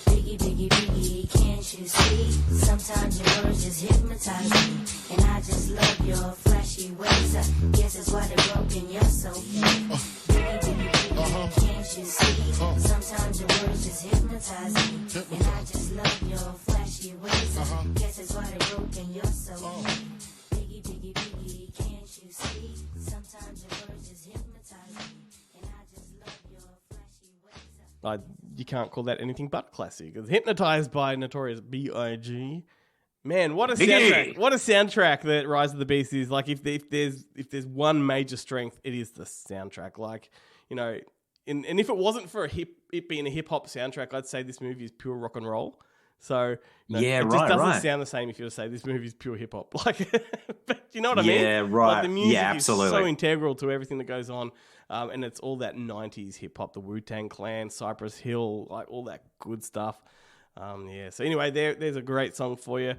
Biggie, biggie, biggie, can't you see? Sometimes your words just hypnotize me. And I just love your flashy ways. I guess that's why they're broken, you're so fake. Biggie, biggie, biggie, can't you see? Sometimes your words just hypnotize me. And I just love your flashy ways. I guess that's why they're broken, you're so fake. Biggie, biggie, biggie, can't you see? Sometimes your words just hypnotize me. And I just love your flashy ways. You can't call that anything but classic. It's Hypnotized by Notorious B.I.G. Man, what a soundtrack! What a soundtrack that Rise of the Beast is. Like, if there's one major strength, it is the soundtrack. Like, you know, and if it wasn't for it being a hip hop soundtrack, I'd say this movie is pure rock and roll. So it just doesn't sound the same if you were to say this movie is pure hip hop. Like, but you know what I mean? Yeah, right. Like, the music absolutely. is so integral to everything that goes on, and it's all that '90s hip hop, the Wu-Tang Clan, Cypress Hill, like all that good stuff. So anyway, there's a great song for you.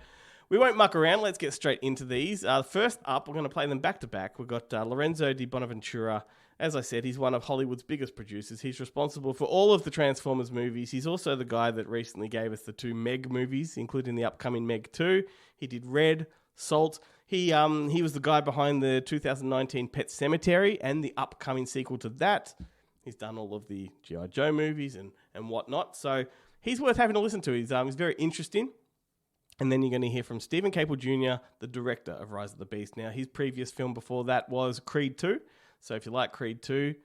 We won't muck around. Let's get straight into these. First up, we're going to play them back to back. We've got Lorenzo di Bonaventura. As I said, he's one of Hollywood's biggest producers. He's responsible for all of the Transformers movies. He's also the guy that recently gave us the 2 Meg movies, including the upcoming Meg 2. He did Red, Salt. He was the guy behind the 2019 Pet Sematary and the upcoming sequel to that. He's done all of the G.I. Joe movies and whatnot. So he's worth having a listen to. He's very interesting. And then you're going to hear from Stephen Caple Jr., the director of Rise of the Beast. Now, his previous film before that was Creed 2. So if you like Creed 2,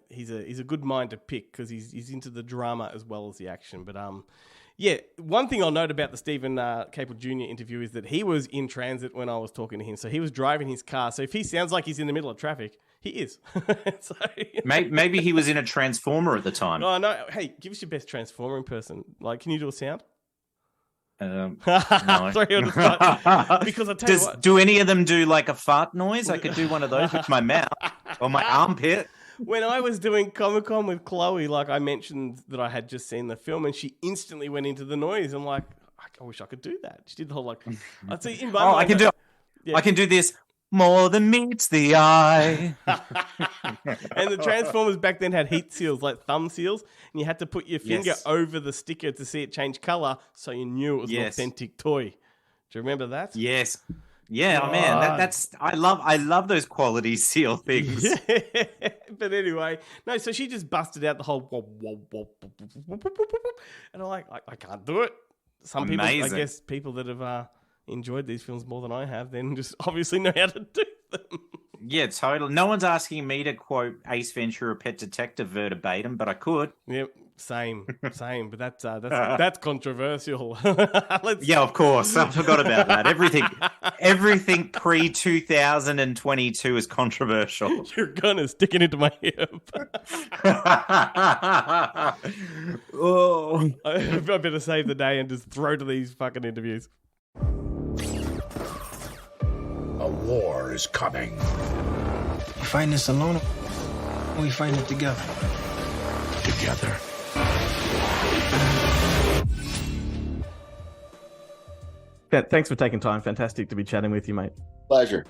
he's a good mind to pick because he's into the drama as well as the action. But one thing I'll note about the Stephen Caple Jr. interview is that he was in transit when I was talking to him. So he was driving his car. So if he sounds like he's in the middle of traffic, he is. So, Maybe he was in a Transformer at the time. Oh, no. Hey, give us your best Transformer in person. Like, can you do a sound? No. Sorry, on the spot. Because I tell you what. Do any of them do like a fart noise? I could do one of those with my mouth or my armpit. When I was doing Comic-Con with Chloe, like I mentioned that I had just seen the film and she instantly went into the noise. I'm like, I wish I could do that. She did the whole like, I'd see in my mind, I can do this more than meets the eye. And the Transformers back then had heat seals, like thumb seals, and you had to put your finger over the sticker to see it change color, so you knew it was an authentic toy. Do you remember that? Yes. Yeah, man, that's I love those quality seal things. Yeah. But anyway, no. So she just busted out the whole, and I'm like, I can't do it. Some people, I guess, people that have enjoyed these films more than I have, then just obviously know how to do them. Yeah, totally. No one's asking me to quote Ace Ventura: Pet Detective verbatim, but I could. Yep, same. But that's controversial. Yeah, of course. I forgot about that. Everything pre 2022 is controversial. You're gonna stick it into my hip. Oh, I better save the day and just throw to these fucking interviews. A war is coming. You fighting this alone, or we fighting it together? Together. Thanks for taking time. Fantastic to be chatting with you, mate. Pleasure.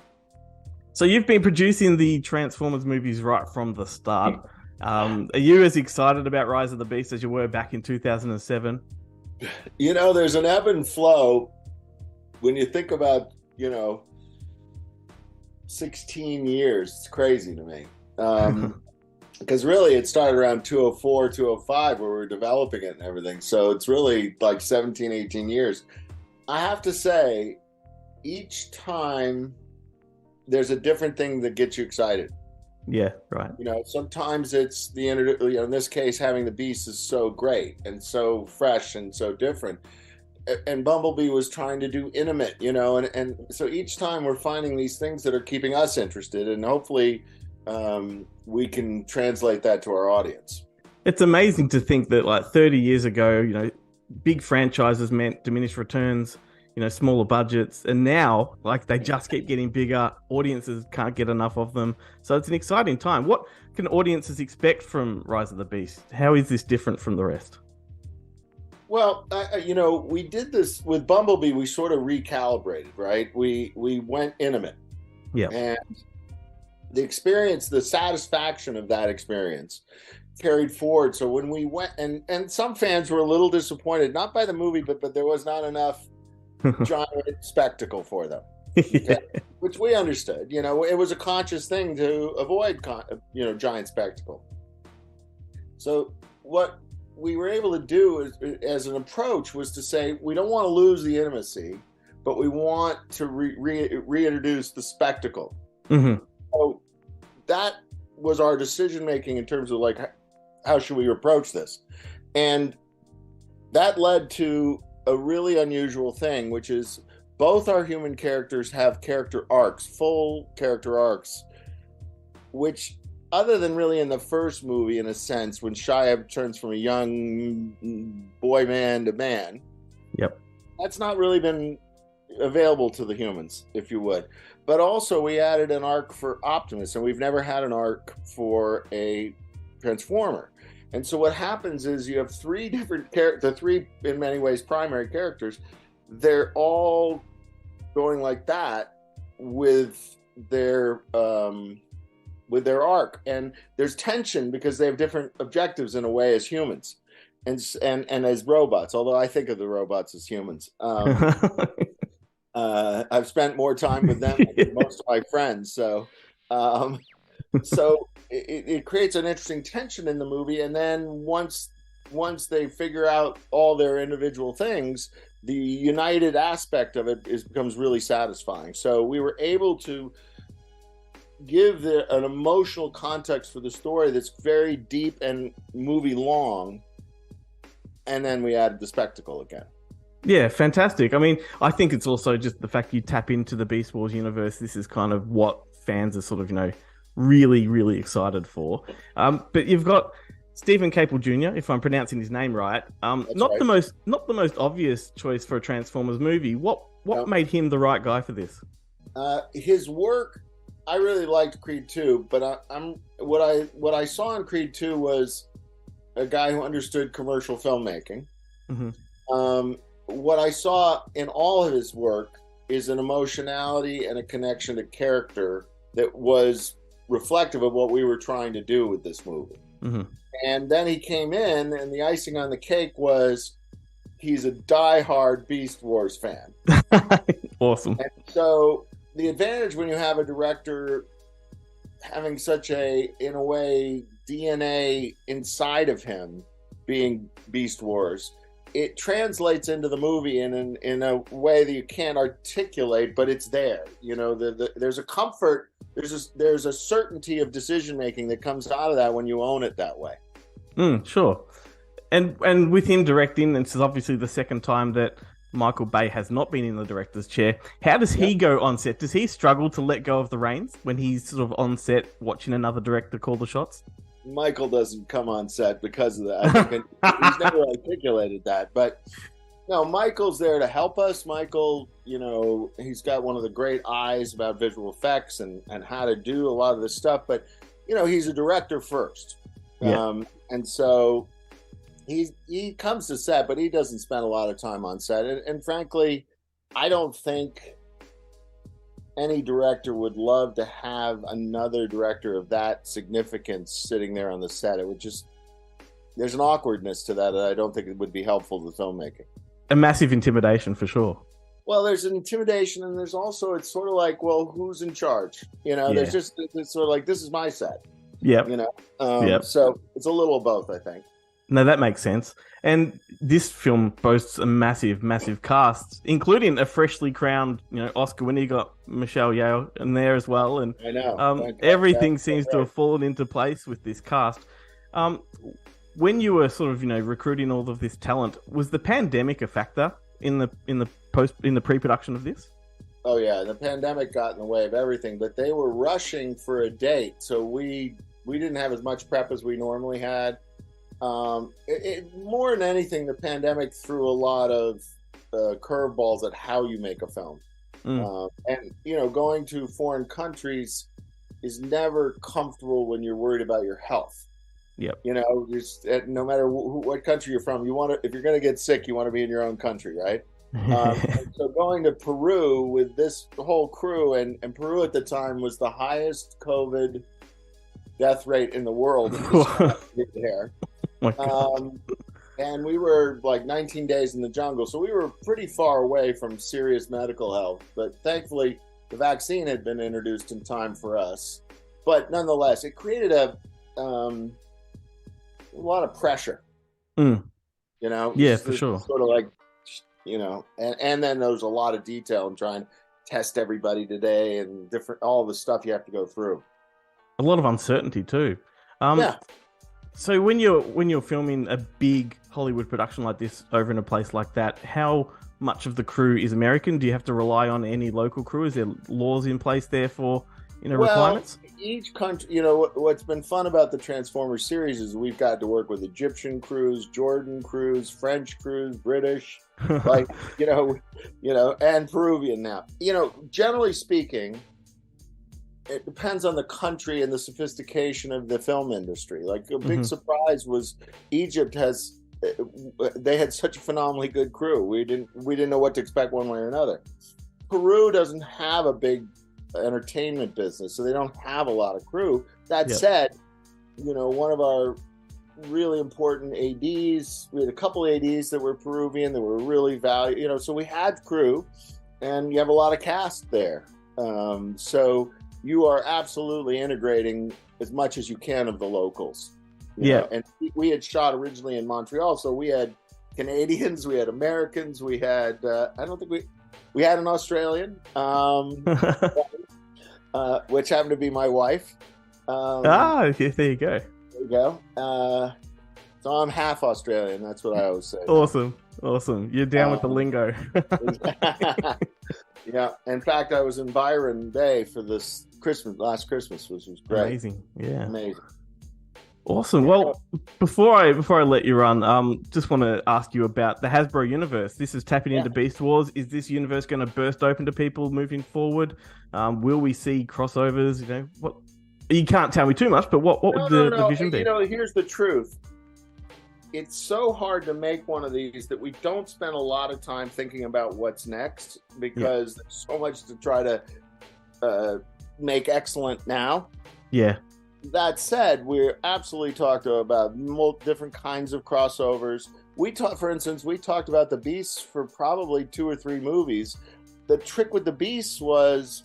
So you've been producing the Transformers movies right from the start. Are you as excited about Rise of the Beast as you were back in 2007? There's an ebb and flow when you think about, 16 years. It's crazy to me. Because really it started around 204, 205 where we were developing it and everything. So it's really like 17, 18 years. I have to say, each time there's a different thing that gets you excited. Yeah, right. Sometimes it's in this case, having the Beast is so great and so fresh and so different. And Bumblebee was trying to do intimate, and so each time we're finding these things that are keeping us interested, and hopefully we can translate that to our audience. It's amazing to think that like 30 years ago, big franchises meant diminished returns, smaller budgets, and now like they just keep getting bigger. Audiences can't get enough of them. So it's an exciting time. What can audiences expect from Rise of the Beast? How is this different from the rest? Well, we did this with Bumblebee. We sort of recalibrated, right? We went intimate. Yeah. And the experience, the satisfaction of that experience carried forward. So when we went, and some fans were a little disappointed, not by the movie, but there was not enough giant spectacle for them. Okay? Which we understood. It was a conscious thing to avoid, giant spectacle. So what we were able to do as an approach was to say, we don't want to lose the intimacy, but we want to reintroduce the spectacle. Mm-hmm. So that was our decision making in terms of like, how should we approach this? And that led to a really unusual thing, which is both our human characters have character arcs, full character arcs, which other than really in the first movie, in a sense, when Shia turns from a young boy man to man. Yep. That's not really been available to the humans, if you would. But also we added an arc for Optimus, and we've never had an arc for a Transformer. And so what happens is you have three different characters, the three, in many ways, primary characters. They're all going like that with their arc. And there's tension because they have different objectives in a way as humans and as robots, although I think of the robots as humans. I've spent more time with them than most of my friends. So it creates an interesting tension in the movie. And then once they figure out all their individual things, the united aspect of it becomes really satisfying. So we were able to give an emotional context for the story that's very deep and movie long. And then we added the spectacle again. Yeah, fantastic. I mean, I think it's also just the fact you tap into the Beast Wars universe. This is kind of what fans are sort of, really, really excited for. But you've got Stephen Caple Jr., if I'm pronouncing his name right. Not right. the most obvious choice for a Transformers movie. What made him the right guy for this? His work, I really liked Creed 2, but what I saw in Creed 2 was a guy who understood commercial filmmaking. Mm-hmm. What I saw in all of his work is an emotionality and a connection to character that was reflective of what we were trying to do with this movie. Mm-hmm. And then he came in, and the icing on the cake was he's a diehard Beast Wars fan. Awesome. And so the advantage when you have a director having such in a way, DNA inside of him being Beast Wars, it translates into the movie in a way that you can't articulate, but it's there. There's a comfort, there's a certainty of decision making that comes out of that when you own it that way. Sure. And with him directing, this is obviously the second time that Michael Bay has not been in the director's chair. How does he go on set? Does he struggle to let go of the reins when he's sort of on set watching another director call the shots? Michael doesn't come on set because of that. I think he's never articulated that. But Michael's there to help us. Michael, he's got one of the great eyes about visual effects and how to do a lot of this stuff. But, he's a director first. Yeah. And so he comes to set, but he doesn't spend a lot of time on set. And frankly, I don't think any director would love to have another director of that significance sitting there on the set. It would there's an awkwardness to that I don't think it would be helpful to filmmaking. A massive intimidation for sure. Well, there's an intimidation, and there's also, it's sort of like, well, who's in charge? There's it's sort of like, this is my set. Yeah. So it's a little of both, I think. No, that makes sense. And this film boasts a massive, massive cast, including a freshly crowned, Oscar winner. You got Michelle Yeoh in there as well, and I know everything seems to have fallen into place with this cast. When you were sort of, recruiting all of this talent, was the pandemic a factor in the pre-production of this? Oh yeah, the pandemic got in the way of everything, but they were rushing for a date, so we didn't have as much prep as we normally had. More than anything, the pandemic threw a lot of curveballs at how you make a film. And, going to foreign countries is never comfortable when you're worried about your health. Yep. No matter what country you're from, if you're going to get sick, you want to be in your own country, right? So going to Peru with this whole crew, and Peru at the time was the highest COVID death rate in the world. There. And we were like 19 days in the jungle, so we were pretty far away from serious medical help. But thankfully, the vaccine had been introduced in time for us. But nonetheless, it created a lot of pressure. Yeah, for sure. Sort of like, and then there was a lot of detail in trying to test everybody today and all the stuff you have to go through. A lot of uncertainty too. Yeah. So when you're filming a big Hollywood production like this over in a place like that, how much of the crew is American? Do you have to rely on any local crew? Is there laws in place there for requirements? Each country, what's been fun about the Transformers series is we've got to work with Egyptian crews, Jordan crews, French crews, British, like, and Peruvian now. Generally speaking, it depends on the country and the sophistication of the film industry. Like a big surprise was Egypt they had such a phenomenally good crew. We didn't know what to expect one way or another. Peru doesn't have a big entertainment business, so they don't have a lot of crew. That said, one of our really important ADs, we had a couple ADs that were Peruvian that were really valuable, so we had crew, and you have a lot of cast there. So you are absolutely integrating as much as you can of the locals. You know? And we had shot originally in Montreal, so we had Canadians, we had Americans, we had we had an Australian, which happened to be my wife. There you go. There you go. So I'm half Australian. That's what I always say. Awesome. You're down with the lingo. Yeah. In fact, I was in Byron Bay for this last Christmas, which was great. Amazing. Yeah. Amazing. Awesome. Well, before I let you run, just want to ask you about the Hasbro universe. This is tapping into Beast Wars. Is this universe going to burst open to people moving forward? Will we see crossovers? What? You can't tell me too much, but what would the vision be? Here's the truth. It's so hard to make one of these that we don't spend a lot of time thinking about what's next because there's so much to try to make excellent now. Yeah. That said, we're absolutely talked about different kinds of crossovers. For instance, we talked about the Beasts for probably 2 or 3 movies. The trick with the Beasts was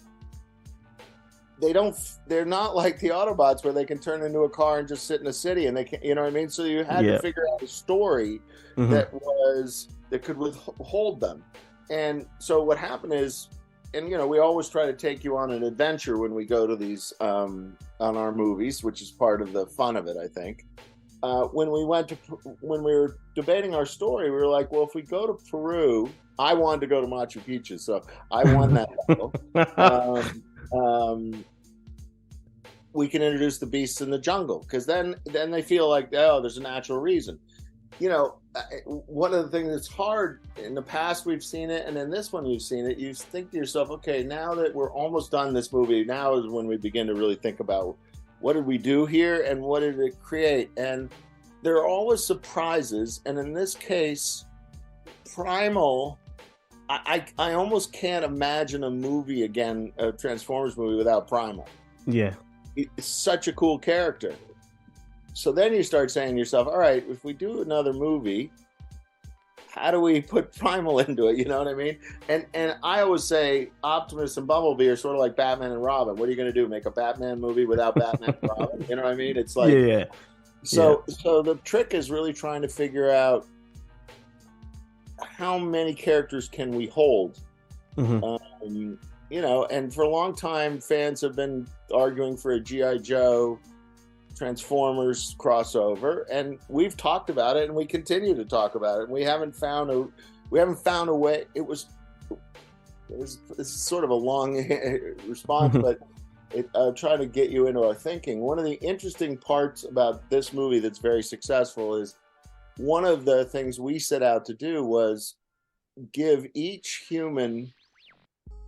they're not like the Autobots where they can turn into a car and just sit in a city and they can, you know what I mean? So you had to figure out a story that could hold them. And so what happened is, and we always try to take you on an adventure when we go to these on our movies, which is part of the fun of it, I think. When we were debating our story, we were like, well, if we go to Peru, I wanted to go to Machu Picchu, so I won that battle. We can introduce the beasts in the jungle because then they feel like, oh, there's a natural reason. One of the things that's hard in the past, we've seen it, and in this one you've seen it, you think to yourself, okay, now that we're almost done this movie, now is when we begin to really think about what did we do here and what did it create. And there are always surprises, and in this case, Primal, I almost can't imagine a movie again, a Transformers movie, without Primal. Yeah. It's such a cool character. So then you start saying to yourself, all right, if we do another movie, how do we put Primal into it? You know what I mean? And I always say Optimus and Bumblebee are sort of like Batman and Robin. What are you going to do? Make a Batman movie without Batman and Robin? You know what I mean? It's like... Yeah. So the trick is really trying to figure out how many characters can we hold? And for a long time, fans have been arguing for a G.I. Joe Transformers crossover, and we've talked about it, and we continue to talk about it. And we haven't found a way. It's sort of a long response, but trying to get you into our thinking. One of the interesting parts about this movie that's very successful is one of the things we set out to do was give each human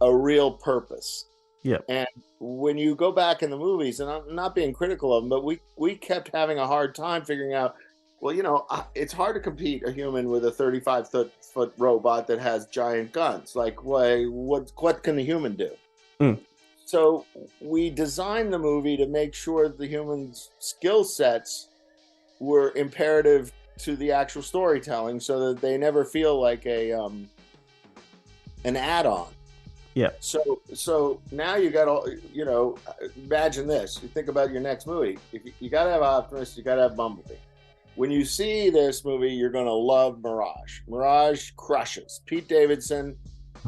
a real purpose. Yeah. And when you go back in the movies, and I'm not being critical of them, but we kept having a hard time figuring out, well, it's hard to compete a human with a 35-foot robot that has giant guns. Like, what can a human do? So we designed the movie to make sure the human's skill sets were imperative to the actual storytelling so that they never feel like an add-on. Yeah. So now you got all, imagine this. You think about your next movie. You got to have Optimus, you got to have Bumblebee. When you see this movie, you're going to love Mirage. Mirage crushes. Pete Davidson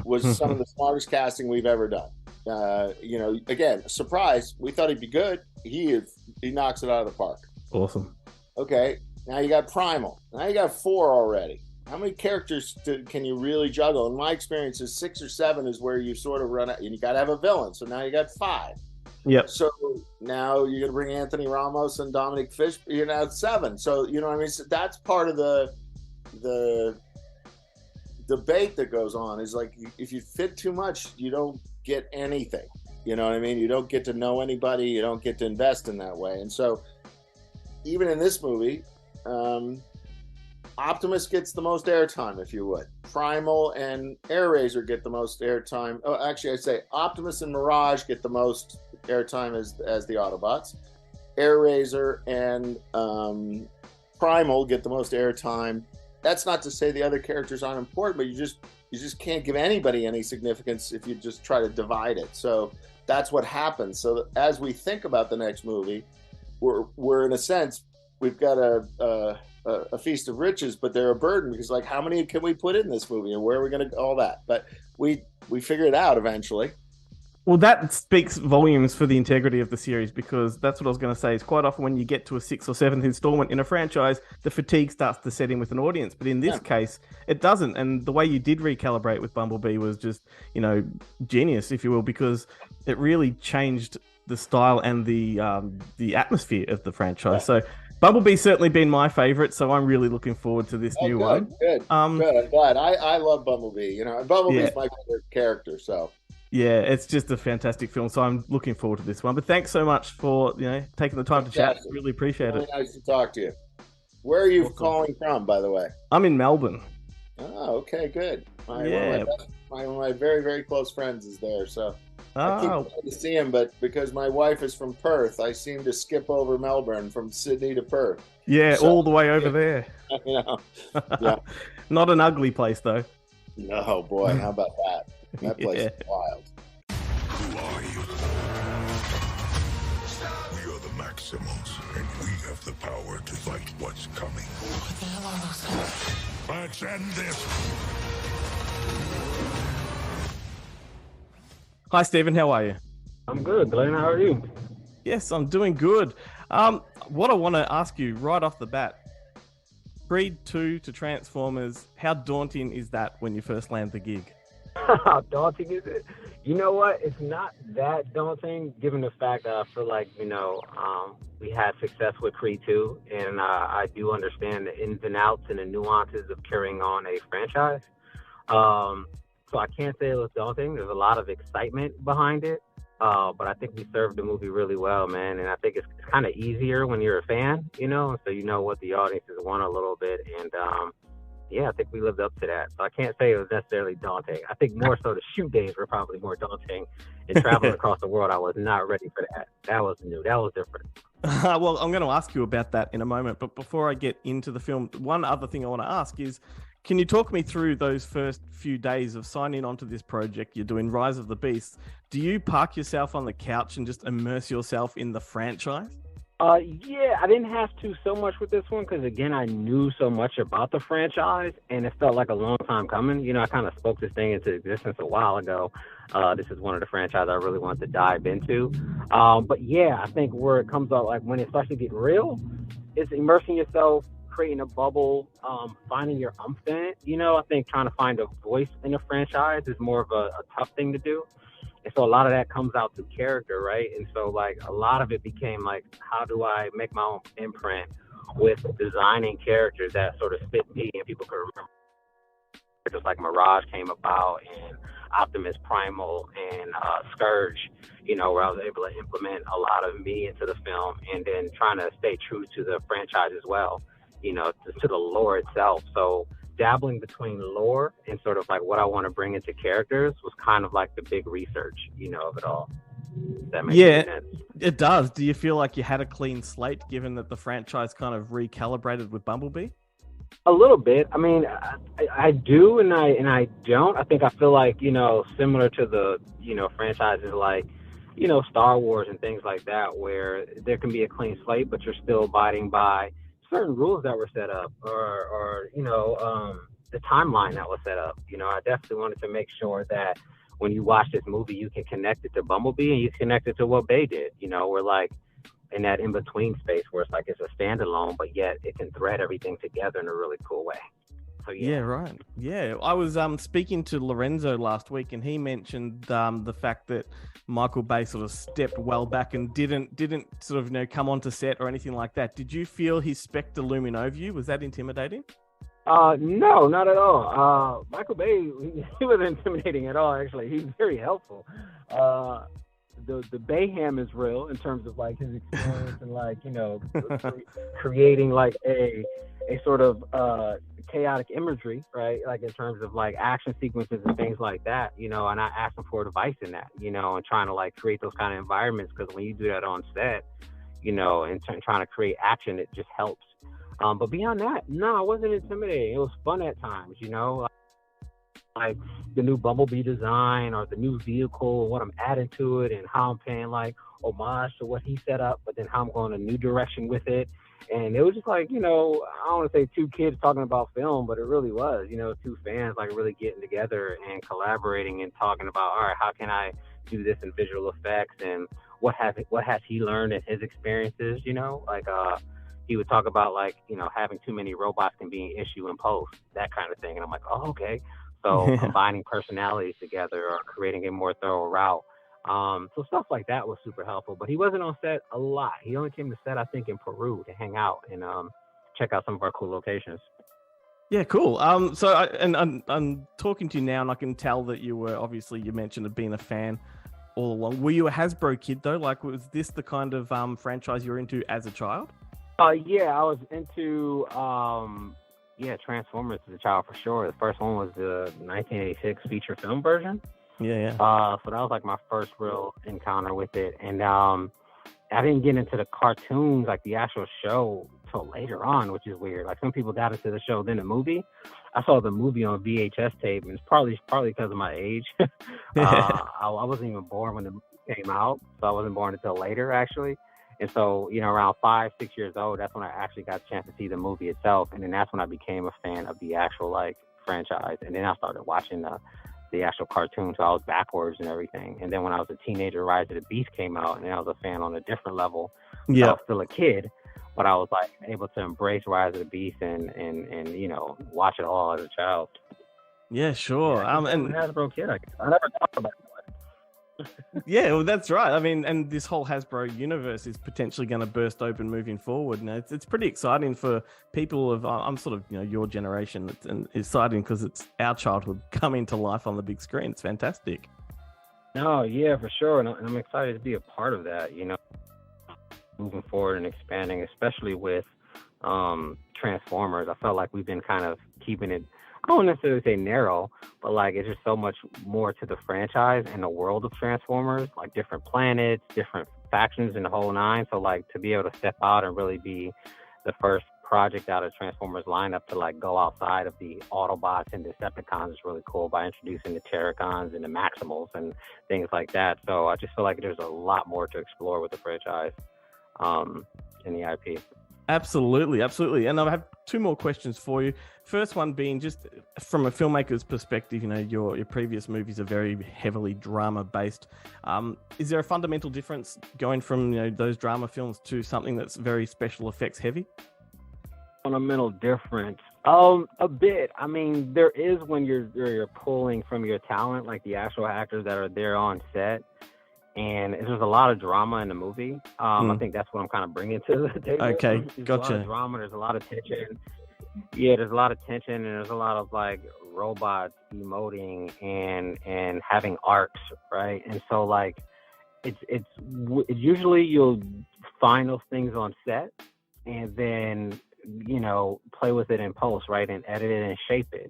was some of the smartest casting we've ever done. Again, surprise. We thought he'd be good. He knocks it out of the park. Awesome. Okay. Now you got Primal. Now you got 4 already. How many characters can you really juggle? In my experience, 6 or 7 is where you sort of run out, and you got to have a villain. So now you got 5. Yep. So now you're going to bring Anthony Ramos and Dominic Fish. You're now at 7. So, you know what I mean? So that's part of the debate that goes on is like, if you fit too much, you don't get anything. You know what I mean? You don't get to know anybody. You don't get to invest in that way. And so even in this movie, Optimus gets the most airtime, if you would. Primal and Air Razor get the most airtime. Oh, actually, I'd say Optimus and Mirage get the most airtime as the Autobots. Air Razor and Primal get the most airtime. That's not to say the other characters aren't important, but you just can't give anybody any significance if you just try to divide it. So that's what happens. So as we think about the next movie, we're in a sense, we've got a feast of riches, but they're a burden because, like, how many can we put in this movie and where are we going to all that? But we figure it out eventually. Well, that speaks volumes for the integrity of the series, because that's what I was going to say. Is quite often when you get to a 6th or 7th installment in a franchise, the fatigue starts to set in with an audience. But in this case, it doesn't. And the way you did recalibrate with Bumblebee was just, genius, if you will, because it really changed the style and the atmosphere of the franchise. So Bumblebee's certainly been my favorite, so I'm really looking forward to this new one. Good. I'm glad. I love Bumblebee. Bumblebee's my favorite character. So. Yeah, it's just a fantastic film, so I'm looking forward to this one. But thanks so much for taking the time to chat. Really appreciate it. Nice to talk to you. Where are you calling from, by the way? I'm in Melbourne. Oh, okay, good. One of my very, very close friends is there, so I keep trying to see him, but because my wife is from Perth, I seem to skip over Melbourne from Sydney to Perth. Yeah, so, all the way over there. Yeah. Not an ugly place, though. No, boy, how about that? That place is wild. Who are you? We are the Maximals, and we have the power to fight what's coming. What the hell are those? Let's end this. Hi, Stephen. How are you? I'm good, Glenn. How are you? Yes, I'm doing good. What I want to ask you right off the bat, Creed 2 to Transformers, how daunting is that when you first land the gig? How daunting is it? You know what? It's not that daunting, given the fact that I feel like, we had success with Creed 2, and I do understand the ins and outs and the nuances of carrying on a franchise. So I can't say it was daunting. There's a lot of excitement behind it, but I think we served the movie really well, man. And I think it's kind of easier when you're a fan, so you know what the audiences want a little bit, and yeah, I think we lived up to that. So I can't say it was necessarily daunting. I think more so the shoot days were probably more daunting. And traveling across the world, I was not ready for that. That was new. That was different. Well, I'm going to ask you about that in a moment. But before I get into the film, one other thing I want to ask is, can you talk me through those first few days of signing onto this project? You're doing Rise of the Beasts. Do you park yourself on the couch and just immerse yourself in the franchise? Yeah, I didn't have to so much with this one because, again, I knew so much about the franchise, and it felt like a long time coming. I kind of spoke this thing into existence a while ago. This is one of the franchises I really wanted to dive into. But, yeah, I think where it comes out, like when it starts to get real, it's immersing yourself, creating a bubble, finding your umph in it. I think trying to find a voice in a franchise is more of a tough thing to do. And so a lot of that comes out through character, right? And so, like, a lot of it became, like, how do I make my own imprint with designing characters that sort of fit me and people could remember. Just like Mirage came about, and Optimus Primal, and Scourge, where I was able to implement a lot of me into the film, and then trying to stay true to the franchise as well, to the lore itself. So dabbling between lore and sort of like what I want to bring into characters was kind of like the big research, of it all. That makes sense. It does. Do you feel like you had a clean slate given that the franchise kind of recalibrated with Bumblebee? A little bit. I mean, I do and I don't. I think I feel like, similar to the, franchises like, Star Wars and things like that, where there can be a clean slate, but you're still abiding by certain rules that were set up or the timeline that was set up. I definitely wanted to make sure that when you watch this movie, you can connect it to Bumblebee and you connect it to what Bay did. We're like in that in-between space where it's like it's a standalone, but yet it can thread everything together in a really cool way. So Yeah, right. Yeah, I was speaking to Lorenzo last week, and he mentioned the fact that Michael Bay sort of stepped well back and didn't sort of come onto set or anything like that. Did you feel his spectre looming over you? Was that intimidating? No, not at all. Michael Bay, he wasn't intimidating at all. Actually, he's very helpful. The Bayham is real in terms of like his experience and like creating like a sort of chaotic imagery, right? Like in terms of like action sequences and things like that, and I asked him for advice in that, and trying to like create those kind of environments, because when you do that on set, and trying to create action, it just helps. But beyond that, no, it wasn't intimidating. It was fun at times, like the new Bumblebee design or the new vehicle, what I'm adding to it, and how I'm paying like homage to what he set up, but then how I'm going a new direction with it. And it was just like, I don't want to say two kids talking about film, but it really was, two fans like really getting together and collaborating and talking about, all right, how can I do this in visual effects, and what has he learned in his experiences, like he would talk about like, having too many robots can be an issue in post, that kind of thing. And I'm like, oh, okay. So combining personalities together or creating a more thorough route. So stuff like that was super helpful, but he wasn't on set a lot. He only came to set, I think, in Peru to hang out and check out some of our cool locations. Yeah, cool. So I'm talking to you now, and I can tell that you mentioned being a fan all along. Were you a Hasbro kid though? Like, was this the kind of franchise you were into as a child? Yeah, I was into Transformers as a child for sure. The first one was the 1986 feature film version. Yeah. So that was like my first real encounter with it. And I didn't get into the cartoons, like the actual show, till later on, which is weird. Like some people got into the show, then the movie. I saw the movie on VHS tape, and it's probably because of my age. I wasn't even born when the movie came out, so I wasn't born until later, actually. And so, around 5-6 years old, that's when I actually got a chance to see the movie itself. And then that's when I became a fan of the actual like franchise. And then I started watching the actual cartoon, so I was backwards and everything. And then when I was a teenager, Rise of the Beast came out, and then I was a fan on a different level. Yeah, I was still a kid, but I was like able to embrace Rise of the Beast and watch it all as a child. Yeah, sure. And Hasbro kid, I never thought about it. Yeah, well, that's right. I mean, and this whole Hasbro universe is potentially going to burst open moving forward. It's pretty exciting for people of I'm sort of your generation. It's exciting because it's our childhood coming to life on the big screen. It's fantastic. No, yeah, for sure, and I'm excited to be a part of that. Moving forward and expanding, especially with Transformers. I felt like we've been kind of keeping it, I don't necessarily say narrow, but like it's just so much more to the franchise and the world of Transformers, like different planets, different factions, and the whole nine. So like to be able to step out and really be the first project out of Transformers lineup to like go outside of the Autobots and Decepticons is really cool, by introducing the Terracons and the Maximals and things like that. So I just feel like there's a lot more to explore with the franchise in the IP. Absolutely. And I have two more questions for you. First one being, just from a filmmaker's perspective, your previous movies are very heavily drama based. Is there a fundamental difference going from those drama films to something that's very special effects heavy? Fundamental difference, a bit. I mean, there is when you're pulling from your talent, like the actual actors that are there on set. And there's a lot of drama in the movie. I think that's what I'm kind of bringing to the table. Okay, there's gotcha. A lot of drama. There's a lot of tension. Yeah, there's a lot of tension, and there's a lot of like robots emoting and having arcs, right? And so like, it's usually you'll find those things on set, and then play with it in post, right, and edit it and shape it.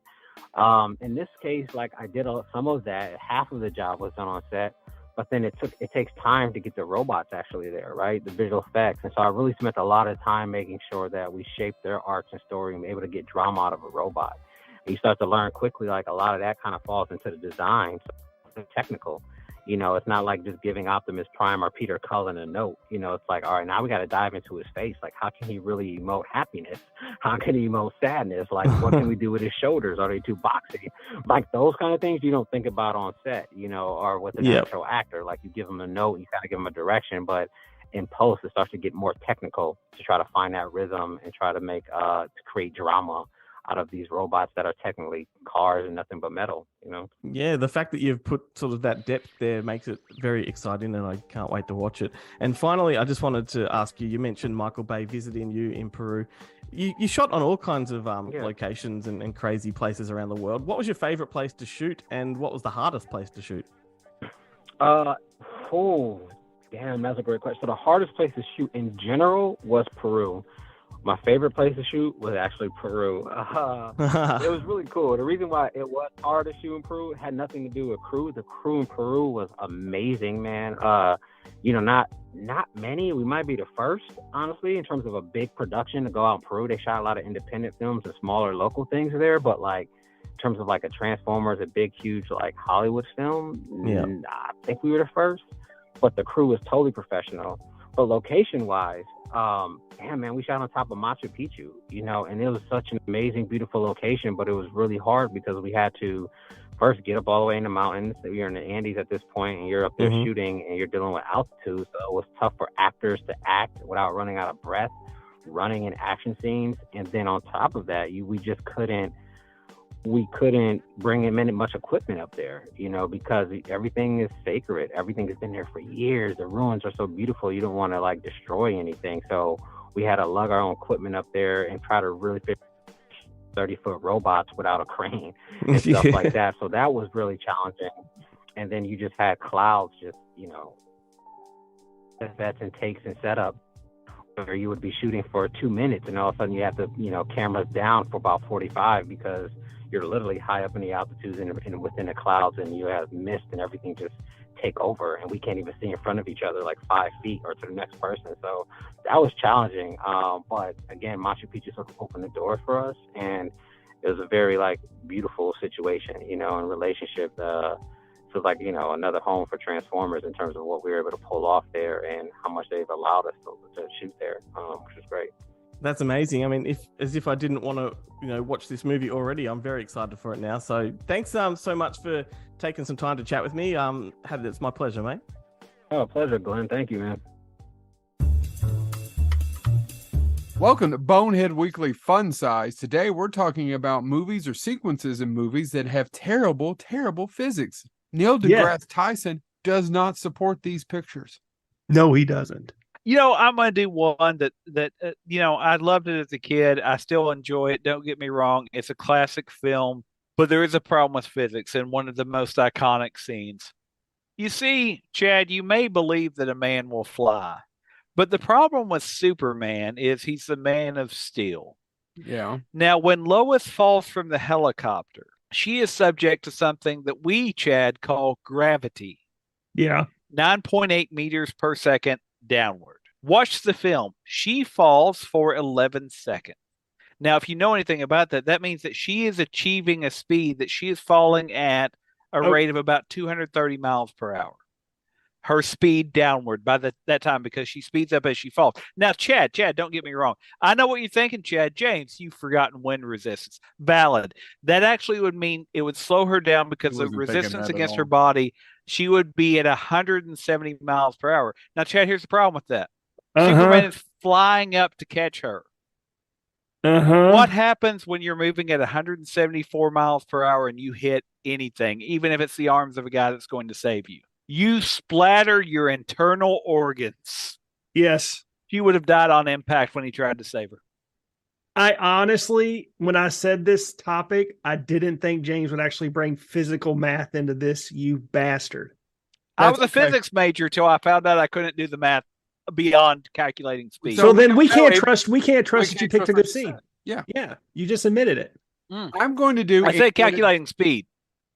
In this case, like I did some of that. Half of the job was done on set. But then it takes time to get the robots actually there, right? The visual effects. And so I really spent a lot of time making sure that we shaped their arcs and story and were able to get drama out of a robot. And you start to learn quickly, like a lot of that kind of falls into the design. So it's technical. It's not like just giving Optimus Prime or Peter Cullen a note. It's like, all right, now we got to dive into his face. Like, how can he really emote happiness? How can he emote sadness? Like, what can we do with his shoulders? Are they too boxy? Like, those kind of things you don't think about on set, or with an actual actor. Like, you give them a note, you kind of give them a direction, but in post, it starts to get more technical to try to find that rhythm and try to make, to create drama out of these robots that are technically cars and nothing but metal, you know? Yeah, the fact that you've put sort of that depth there makes it very exciting, and I can't wait to watch it. And finally, I just wanted to ask you, you mentioned Michael Bay visiting you in Peru. You shot on all kinds of locations and crazy places around the world. What was your favorite place to shoot, and what was the hardest place to shoot? Oh, damn, that's a great question. So the hardest place to shoot in general was Peru. My favorite place to shoot was actually Peru. It was really cool. The reason why it was hard to shoot in Peru had nothing to do with crew. The crew in Peru was amazing, man. You know, not many. We might be the first, honestly, in terms of a big production to go out in Peru. They shot a lot of independent films and smaller local things there, but like in terms of like a Transformers, a big, huge like Hollywood film, I think we were the first. But the crew was totally professional. But location-wise, man, we shot on top of Machu Picchu, you know, and it was such an amazing, beautiful location, but it was really hard because we had to first get up all the way in the mountains. We were in the Andes at this point, and you're up there shooting, and you're dealing with altitude, so it was tough for actors to act without running out of breath, running in action scenes, and then on top of that, we just couldn't bring in much equipment up there, you know, because everything is sacred. Everything has been there for years. The ruins are so beautiful. You don't want to like destroy anything. So we had to lug our own equipment up there and try to really fit 30-foot robots without a crane and stuff like that. So that was really challenging. And then you just had clouds, just, you know, sets and takes and setup, where you would be shooting for 2 minutes and all of a sudden you have to, you know, cameras down for about 45 because you're literally high up in the altitudes and within the clouds, and you have mist and everything just take over, and we can't even see in front of each other like 5 feet or to the next person. So that was challenging. But again, Machu Picchu sort of opened the door for us, and it was a very like beautiful situation, you know, and relationship. So like, you know, another home for Transformers in terms of what we were able to pull off there and how much they've allowed us to shoot there, which is great. That's amazing. I mean, if I didn't want to, you know, watch this movie already, I'm very excited for it now. So thanks so much for taking some time to chat with me. It's my pleasure, mate. Oh, pleasure, Glenn. Thank you, man. Welcome to Bonehead Weekly Fun Size. Today we're talking about movies or sequences in movies that have terrible, terrible physics. Neil deGrasse Tyson does not support these pictures. No, he doesn't. You know, I'm going to do one that you know, I loved it as a kid. I still enjoy it. Don't get me wrong. It's a classic film, but there is a problem with physics in one of the most iconic scenes. You see, Chad, you may believe that a man will fly, but the problem with Superman is he's the man of steel. Yeah. Now, when Lois falls from the helicopter, she is subject to something that we, Chad, call gravity. Yeah. 9.8 meters per second downward. Watch the film. She falls for 11 seconds. Now, if you know anything about that, that means that she is achieving a speed that she is falling at a rate of about 230 miles per hour. Her speed downward by that time, because she speeds up as she falls. Now, Chad, don't get me wrong. I know what you're thinking, Chad. James, you've forgotten wind resistance. Valid. That actually would mean it would slow her down because of resistance against her body. She would be at 170 miles per hour. Now, Chad, here's the problem with that. Superman is flying up to catch her. What happens when you're moving at 174 miles per hour and you hit anything, even if it's the arms of a guy that's going to save you? You splatter your internal organs. Yes. She would have died on impact when he tried to save her. I honestly, when I said this topic, I didn't think James would actually bring physical math into this, you bastard. I was a physics major till I found out I couldn't do the math beyond calculating speed. So then we can't trust that you picked a good scene. Yeah. Yeah. You just admitted it. I'm going to do... I said calculating speed.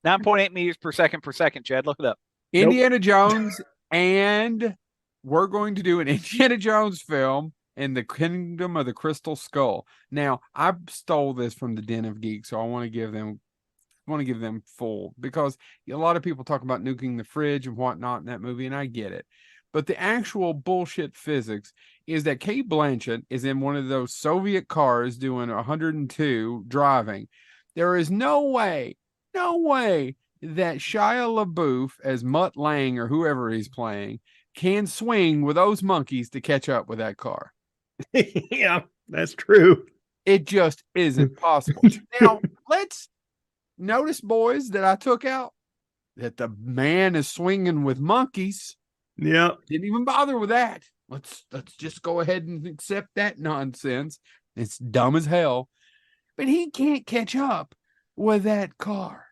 9.8 meters per second, Chad. Look it up. Indiana Jones, and we're going to do an Indiana Jones film in the Kingdom of the Crystal Skull. Now, I stole this from the Den of Geeks, so I want to give them full, because a lot of people talk about nuking the fridge and whatnot in that movie, and I get it. But the actual bullshit physics is that Cate Blanchett is in one of those Soviet cars doing 102 driving. There is no way that Shia LaBeouf as Mutt Lang or whoever he's playing can swing with those monkeys to catch up with that car. Yeah, that's true. It just isn't possible. Now, let's notice, boys, that I took out that the man is swinging with monkeys. Yeah. Didn't even bother with that. Let's just go ahead and accept that nonsense. It's dumb as hell. But he can't catch up with that car.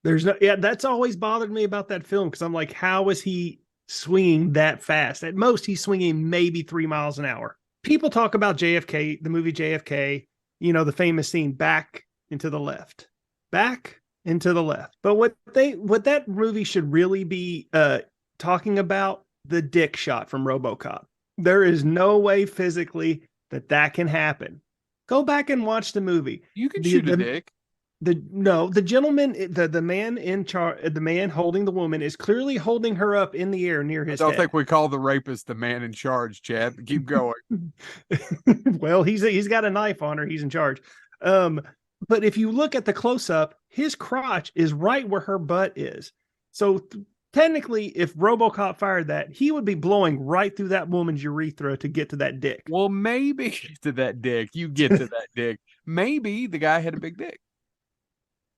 That's always bothered me about that film, because I'm like, how is he swinging that fast? At most, he's swinging maybe 3 miles an hour. People talk about JFK, the movie JFK, the famous scene, back into the left. Back into the left. But what that movie should really be talking about, the dick shot from RoboCop. There is no way physically that can happen. Go back and watch the movie. You can shoot a dick. The gentleman, the man in charge, the man holding the woman is clearly holding her up in the air near his I don't head. think we call the rapist the man in charge, Chad. Keep going. Well, he's got a knife on her. He's in charge. But if you look at the close up, his crotch is right where her butt is. So technically, if RoboCop fired that, he would be blowing right through that woman's urethra to get to that dick. Well, maybe to that dick. You get to that dick. Maybe the guy had a big dick.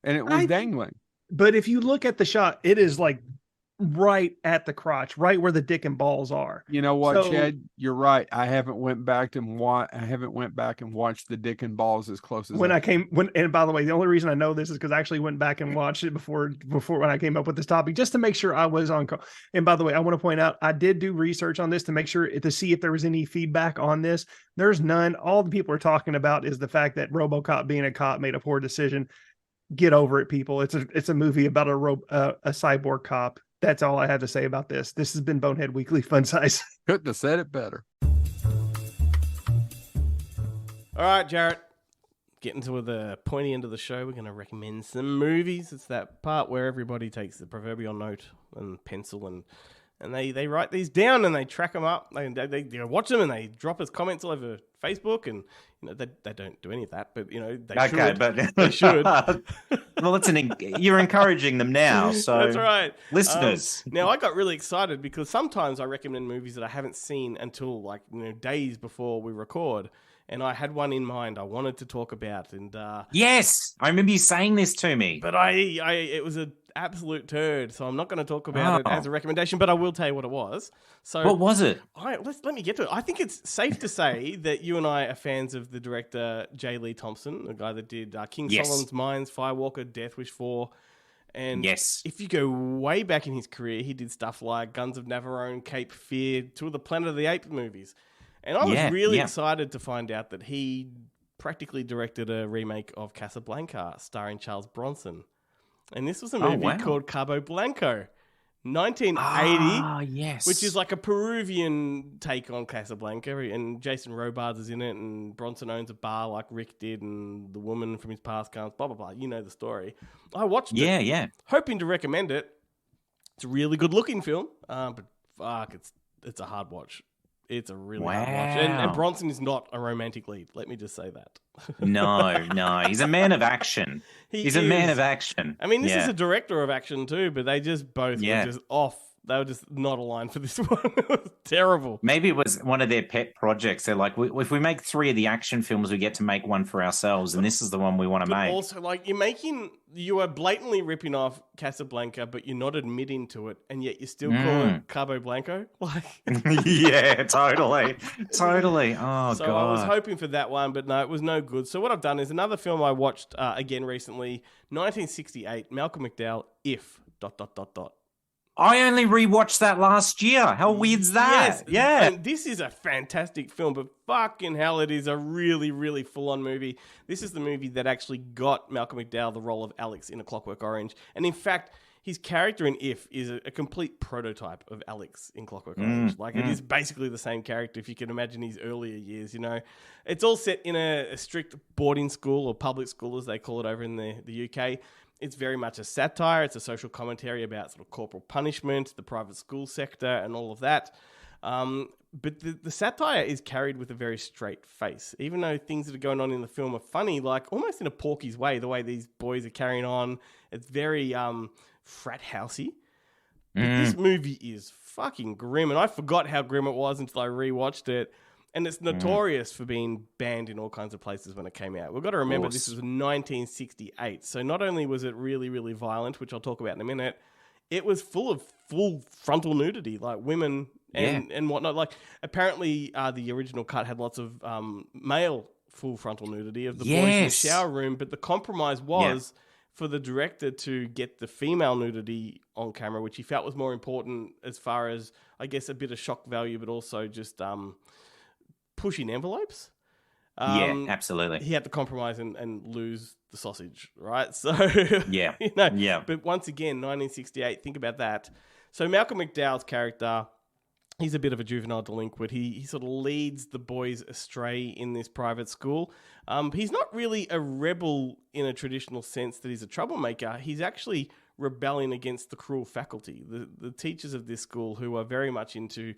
And it was dangling. But if you look at the shot, it is like right at the crotch, right where the dick and balls are. You know what, Chad? You're right. I haven't went back and watched the dick and balls as close as and by the way, the only reason I know this is because I actually went back and watched it before when I came up with this topic, just to make sure I was on. And by the way, I want to point out, I did do research on this to see if there was any feedback on this. There's none. All the people are talking about is the fact that RoboCop, being a cop, made a poor decision. Get over it, people. It's a movie about a cyborg cop. That's all I have to say about this. This has been Bonehead Weekly Fun Size. Couldn't have said it better. All right, Jarrett. Getting to the pointy end of the show, we're going to recommend some movies. It's that part where everybody takes the proverbial note and pencil and they write these down and they track them up. They watch them and they drop us comments all over Facebook, and they don't do any of that, but they should. But they should. Well, you're encouraging them now, so that's right, listeners. Now I got really excited because sometimes I recommend movies that I haven't seen until days before we record. And I had one in mind I wanted to talk about, and yes, I remember you saying this to me. But it was an absolute turd, so I'm not going to talk about it as a recommendation. But I will tell you what it was. So what was it? Let me get to it. I think it's safe to say that you and I are fans of the director J. Lee Thompson, the guy that did King Solomon's Mines, Firewalker, Death Wish 4. And if you go way back in his career, he did stuff like Guns of Navarone, Cape Fear, two of the Planet of the Apes movies. And I was really excited to find out that he practically directed a remake of Casablanca starring Charles Bronson. And this was a movie called Cabo Blanco, 1980, which is like a Peruvian take on Casablanca. And Jason Robards is in it, and Bronson owns a bar like Rick did, and the woman from his past comes, blah, blah, blah. You know the story. I watched it, hoping to recommend it. It's a really good-looking film, but fuck, it's a hard watch. It's a really hard watch. And Bronson is not a romantic lead. Let me just say that. No. He's a man of action. He's a man of action. I mean, this is a director of action too, but they just both were just off. They were just not aligned for this one. It was terrible. Maybe it was one of their pet projects. They're like, if we make 3 of the action films, we get to make one for ourselves, and this is the one we want to make. Also, you are blatantly ripping off Casablanca, but you're not admitting to it, and yet you still call it Cabo Blanco. Yeah, totally. Oh, so God. I was hoping for that one, but no, it was no good. So what I've done is another film I watched again recently, 1968, Malcolm McDowell, If... I only rewatched that last year. How weird's that? Yes. Yeah. And this is a fantastic film, but fucking hell, it is a really, really full-on movie. This is the movie that actually got Malcolm McDowell the role of Alex in A Clockwork Orange. And in fact, his character in If is a complete prototype of Alex in Clockwork Orange. It is basically the same character, if you can imagine his earlier years, It's all set in a strict boarding school, or public school as they call it over in the UK. It's very much a satire. It's a social commentary about sort of corporal punishment, the private school sector, and all of that. But the satire is carried with a very straight face. Even though things that are going on in the film are funny, like almost in a Porky's way, the way these boys are carrying on. It's very frat housey. But this movie is fucking grim, and I forgot how grim it was until I rewatched it. And it's notorious for being banned in all kinds of places when it came out. We've got to remember this was 1968. So not only was it really, really violent, which I'll talk about in a minute, it was full of full frontal nudity, like women and whatnot. Like apparently the original cut had lots of male full frontal nudity of the boys in the shower room. But the compromise was for the director to get the female nudity on camera, which he felt was more important as far as, I guess, a bit of shock value, but also just pushing envelopes. Absolutely. He had to compromise and lose the sausage, right? So, But once again, 1968, think about that. So Malcolm McDowell's character, he's a bit of a juvenile delinquent. He sort of leads the boys astray in this private school. He's not really a rebel in a traditional sense that he's a troublemaker. He's actually rebelling against the cruel faculty, the teachers of this school who are very much into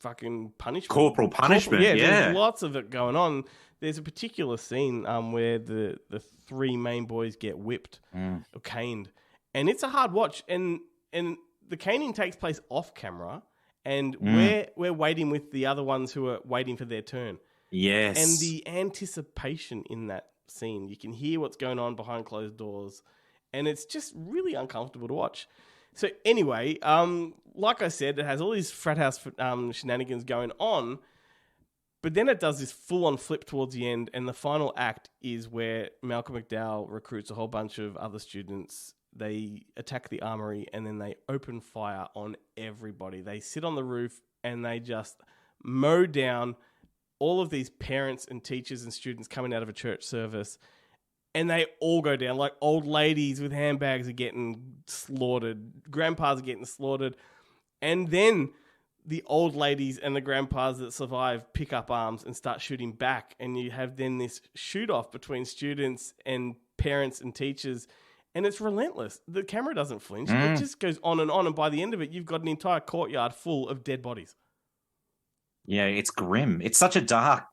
fucking punishment. Corporal punishment, There's lots of it going on. There's a particular scene where the three main boys get whipped or caned. And it's a hard watch. And the caning takes place off camera. And we're waiting with the other ones who are waiting for their turn. Yes. And the anticipation in that scene, you can hear what's going on behind closed doors. And it's just really uncomfortable to watch. So anyway, like I said, it has all these frat house shenanigans going on, but then it does this full-on flip towards the end, and the final act is where Malcolm McDowell recruits a whole bunch of other students. They attack the armory, and then they open fire on everybody. They sit on the roof, and they just mow down all of these parents and teachers and students coming out of a church service. And they all go down. Like old ladies with handbags are getting slaughtered. Grandpas are getting slaughtered. And then the old ladies and the grandpas that survive pick up arms and start shooting back. And you have then this shoot-off between students and parents and teachers. And it's relentless. The camera doesn't flinch. It just goes on. And by the end of it, you've got an entire courtyard full of dead bodies. Yeah, it's grim. It's such a dark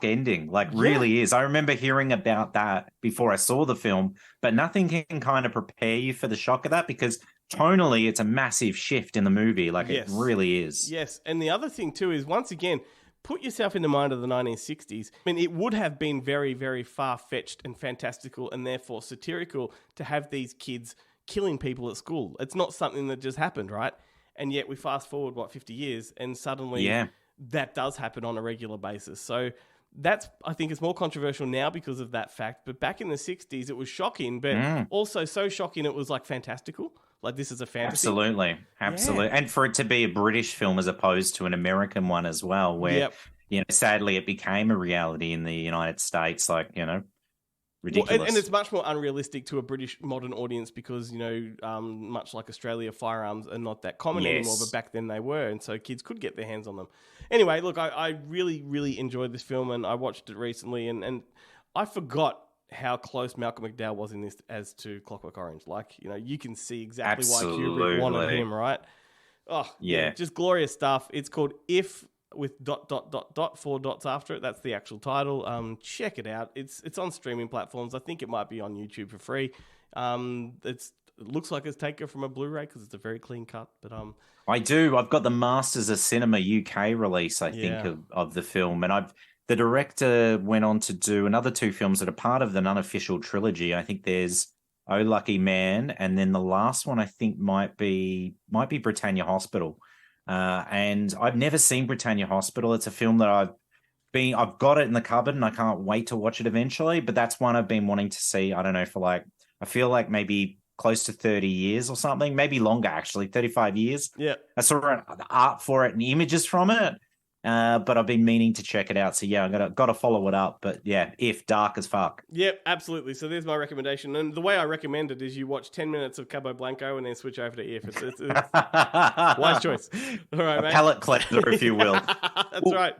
ending, really is. I remember hearing about that before I saw the film, but nothing can kind of prepare you for the shock of that because tonally it's a massive shift in the movie. It really is. Yes, and the other thing too is, once again, put yourself in the mind of the 1960s. I mean, it would have been very, very far-fetched and fantastical and therefore satirical to have these kids killing people at school. It's not something that just happened, right? And yet we fast forward, 50 years, and suddenly... that does happen on a regular basis. So that's, I think, it's more controversial now because of that fact. But back in the 60s, it was shocking, but also so shocking it was fantastical. Like, this is a fantasy. Absolutely. Yeah. And for it to be a British film as opposed to an American one as well, where, sadly it became a reality in the United States, ridiculous. Well, and it's much more unrealistic to a British modern audience because, much like Australia, firearms are not that common anymore, but back then they were, and so kids could get their hands on them. Anyway, look, I really, really enjoyed this film, and I watched it recently, and I forgot how close Malcolm McDowell was in this as to Clockwork Orange. You can see exactly why Kubrick wanted him, right? Oh, yeah, just glorious stuff. It's called If... with ... 4 dots after it. That's the actual title. Check it out. It's on streaming platforms. I think it might be on YouTube for free. It looks like it's taken from a Blu-ray because it's a very clean cut. But I've got the Masters of Cinema UK release, I think, of the film, and the director went on to do another 2 films that are part of the unofficial trilogy. I think there's Oh Lucky Man, and then the last one I think might be Britannia Hospital. And I've never seen Britannia Hospital. It's a film that I've got it in the cupboard and I can't wait to watch it eventually, but that's one I've been wanting to see, I don't know, for I feel like maybe close to 30 years or something, maybe longer actually, 35 years. Yeah. I saw the art for it and images from it, but I've been meaning to check it out. So yeah, I got to follow it up, but yeah, If, dark as fuck. Yep, absolutely. So there's my recommendation. And the way I recommend it is you watch 10 minutes of Cabo Blanco and then switch over to If. It's wise choice. All right, mate. Palate cleanser, if you will. That's right.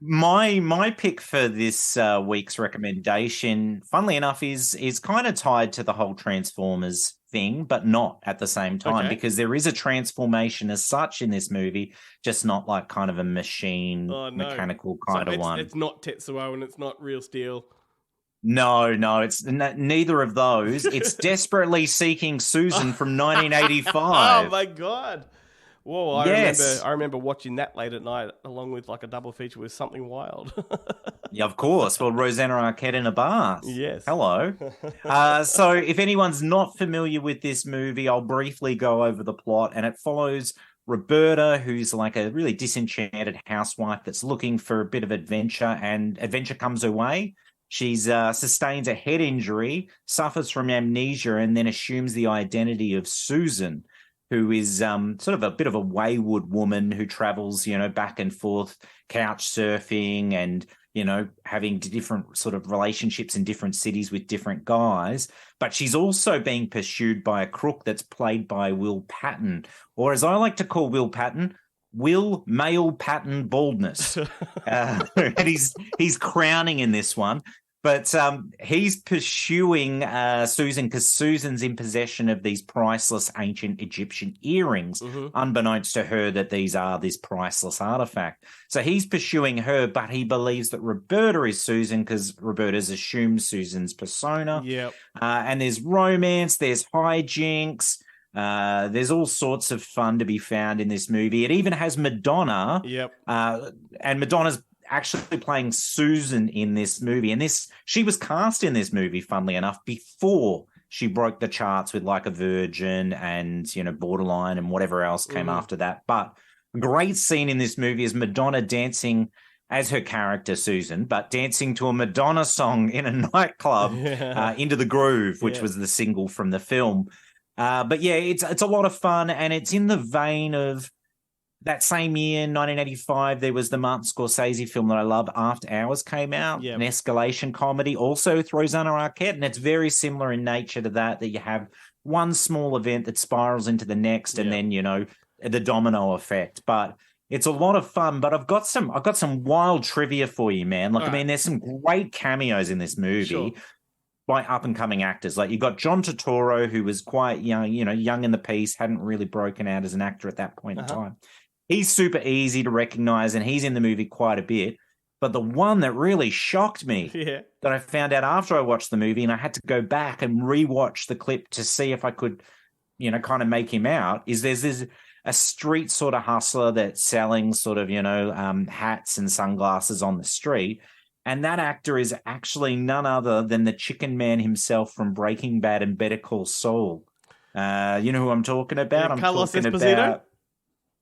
My pick for this week's recommendation, funnily enough, is kind of tied to the whole Transformers thing, but not at the same time, because there is a transformation as such in this movie, just not like kind of a machine, mechanical kind of one. It's not Tetsuo and it's not real steel. No, it's neither of those. It's Desperately Seeking Susan from 1985. Oh my God. Whoa, Yes. I remember watching that late at night along with like a double feature with Something Wild. Yeah, of course. Well, Rosanna Arquette in a bath. Yes. Hello. So if anyone's not familiar with this movie, I'll briefly go over the plot. And it follows Roberta, who's like a really disenchanted housewife that's looking for a bit of adventure, and adventure comes her way. She's sustains a head injury, suffers from amnesia, and then assumes the identity of Susan, who is sort of a bit of a wayward woman who travels, back and forth, couch surfing and, having different sort of relationships in different cities with different guys. But she's also being pursued by a crook that's played by Will Patton, or as I like to call Will Patton, Will Male Patton Baldness. And he's crowning in this one. But he's pursuing Susan because Susan's in possession of these priceless ancient Egyptian earrings, unbeknownst to her that these are this priceless artifact. So he's pursuing her, but he believes that Roberta is Susan because Roberta's assumed Susan's persona. Yep. And there's romance, there's hijinks. There's all sorts of fun to be found in this movie. It even has Madonna. Yep. And Madonna's actually playing Susan in this movie. And she was cast in this movie, funnily enough, before she broke the charts with Like a Virgin and, Borderline and whatever else came after that. But a great scene in this movie is Madonna dancing as her character, Susan, but dancing to a Madonna song in a nightclub, Into the Groove, which was the single from the film. But yeah, it's a lot of fun, and it's in the vein of that same year, 1985, there was the Martin Scorsese film that I love, After Hours, came out, an escalation comedy, also with Rosanna Arquette, and it's very similar in nature to that you have one small event that spirals into the next, and then, the domino effect. But it's a lot of fun. But I've got some wild trivia for you, man. There's some great cameos in this movie. By up-and-coming actors. Like, you've got John Turturro, who was quite young, young in the piece, hadn't really broken out as an actor at that point in time. He's super easy to recognize, and he's in the movie quite a bit. But the one that really shocked me, that I found out after I watched the movie, and I had to go back and rewatch the clip to see if I could, kind of make him out, is there's a street sort of hustler that's selling sort of, hats and sunglasses on the street. And that actor is actually none other than the Chicken Man himself from Breaking Bad and Better Call Saul. You know who I'm talking about? I'm Carlos talking Esposito? about...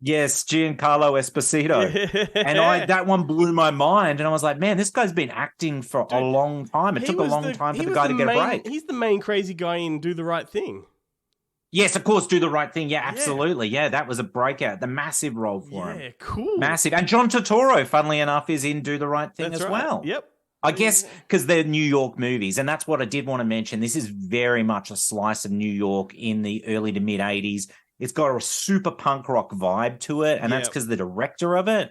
Yes, Giancarlo Esposito. And that one blew my mind. And I was like, man, this guy's been acting for a long time. It took a long time for the guy to get a break. He's the main crazy guy in Do the Right Thing. Yes, of course, Do the Right Thing. Yeah, absolutely. Yeah, that was a breakout. The massive role for him. Yeah, cool. Massive. And John Turturro, funnily enough, is in Do the Right Thing That's as right. well. Yep. I guess because they're New York movies, and that's what I did want to mention. This is very much a slice of New York in the early to mid 80s. It's got a super punk rock vibe to it, and that's because the director of it,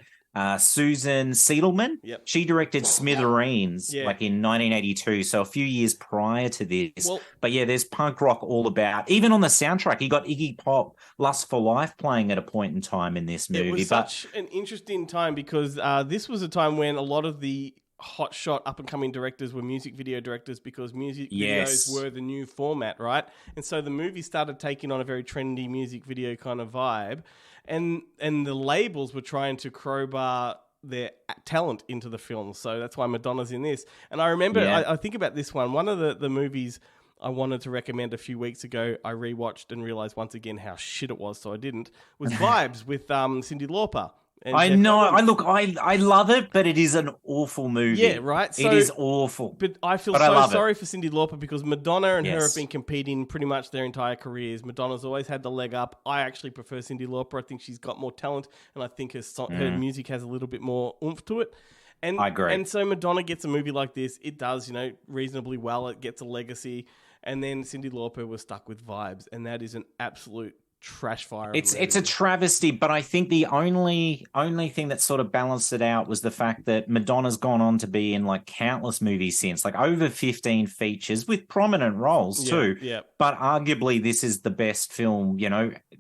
Susan Siedelman, she directed Smithereens like in 1982, so a few years prior to this. But yeah, there's punk rock all about. Even on the soundtrack, you got Iggy Pop, Lust for Life playing at a point in time in this movie. It was such an interesting time because this was a time when a lot of the hotshot up-and-coming directors were music video directors because music videos were the new format, right? And so the movie started taking on a very trendy music video kind of vibe, and the labels were trying to crowbar their talent into the film. So that's why Madonna's in this. And I remember, I think about this one of the movies I wanted to recommend a few weeks ago, I rewatched and realized once again how shit it was, so I didn't, was Vibes with Cyndi Lauper. I know. I love it, but it is an awful movie. Yeah, right. So, it is awful. But I feel so sorry for Cyndi Lauper because Madonna and her have been competing pretty much their entire careers. Madonna's always had the leg up. I actually prefer Cyndi Lauper. I think she's got more talent, and I think her music has a little bit more oomph to it. And I agree. And so Madonna gets a movie like this. It does, reasonably well. It gets a legacy. And then Cyndi Lauper was stuck with Vibes, and that is an absolute trash fire. It's a travesty, but I think the only thing that sort of balanced it out was the fact that Madonna's gone on to be in like countless movies since, like over 15 features with prominent roles too. Yeah. But arguably this is the best film,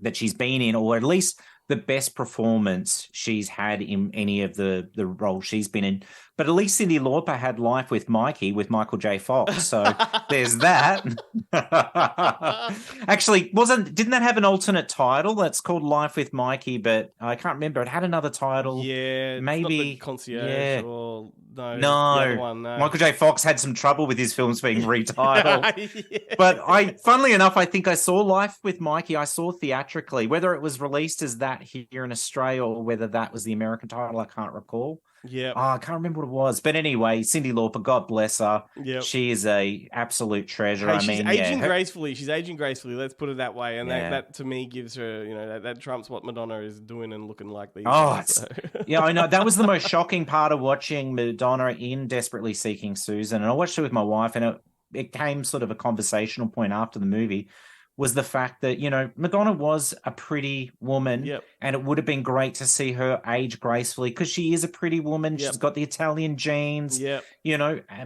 that she's been in, or at least the best performance she's had in any of the roles she's been in. But at least Cyndi Lauper had Life with Mikey with Michael J. Fox. So there's that. Actually, didn't that have an alternate title that's called Life with Mikey? But I can't remember. It had another title. Yeah, maybe it's not the Concierge. Yeah. Or, no, No. the other one, no. Michael J. Fox had some trouble with his films being retitled. Yeah. But funnily enough, I think I saw Life with Mikey. I saw theatrically. Whether it was released as that here in Australia or whether that was the American title, I can't recall. Yeah. I can't remember what it was. But anyway, Cyndi Lauper, God bless her. Yep. She is a absolute treasure. Hey, I she's mean, aging her- gracefully. She's aging gracefully. Let's put it that way. And Yeah. that to me gives her, that trumps what Madonna is doing and looking like these Oh, days. So. yeah, I know. That was the most shocking part of watching Madonna in Desperately Seeking Susan. And I watched it with my wife, and it came sort of a conversational point after the movie, was the fact that, Madonna was a pretty woman. Yep. And it would have been great to see her age gracefully because she is a pretty woman. Yep. She's got the Italian genes, Yep.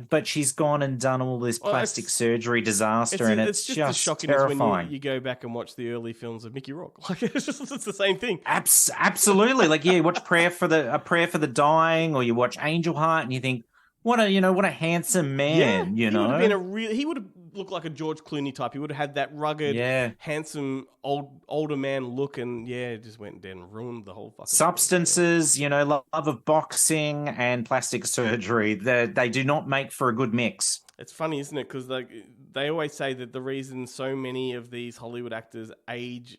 But she's gone and done all this plastic surgery disaster, and it's just as shocking terrifying. as when you go back and watch the early films of Mickey Rourke. Like it's the same thing. Absolutely. Like, you watch a prayer for the dying, or you watch Angel Heart, and you think, what a handsome man, He would have been he would have looked like a George Clooney type. He would have had that rugged, handsome, older man look, and it just went down and ruined the whole fucking substances, love of boxing and plastic surgery. They do not make for a good mix. It's funny, isn't it? Because they always say that the reason so many of these Hollywood actors age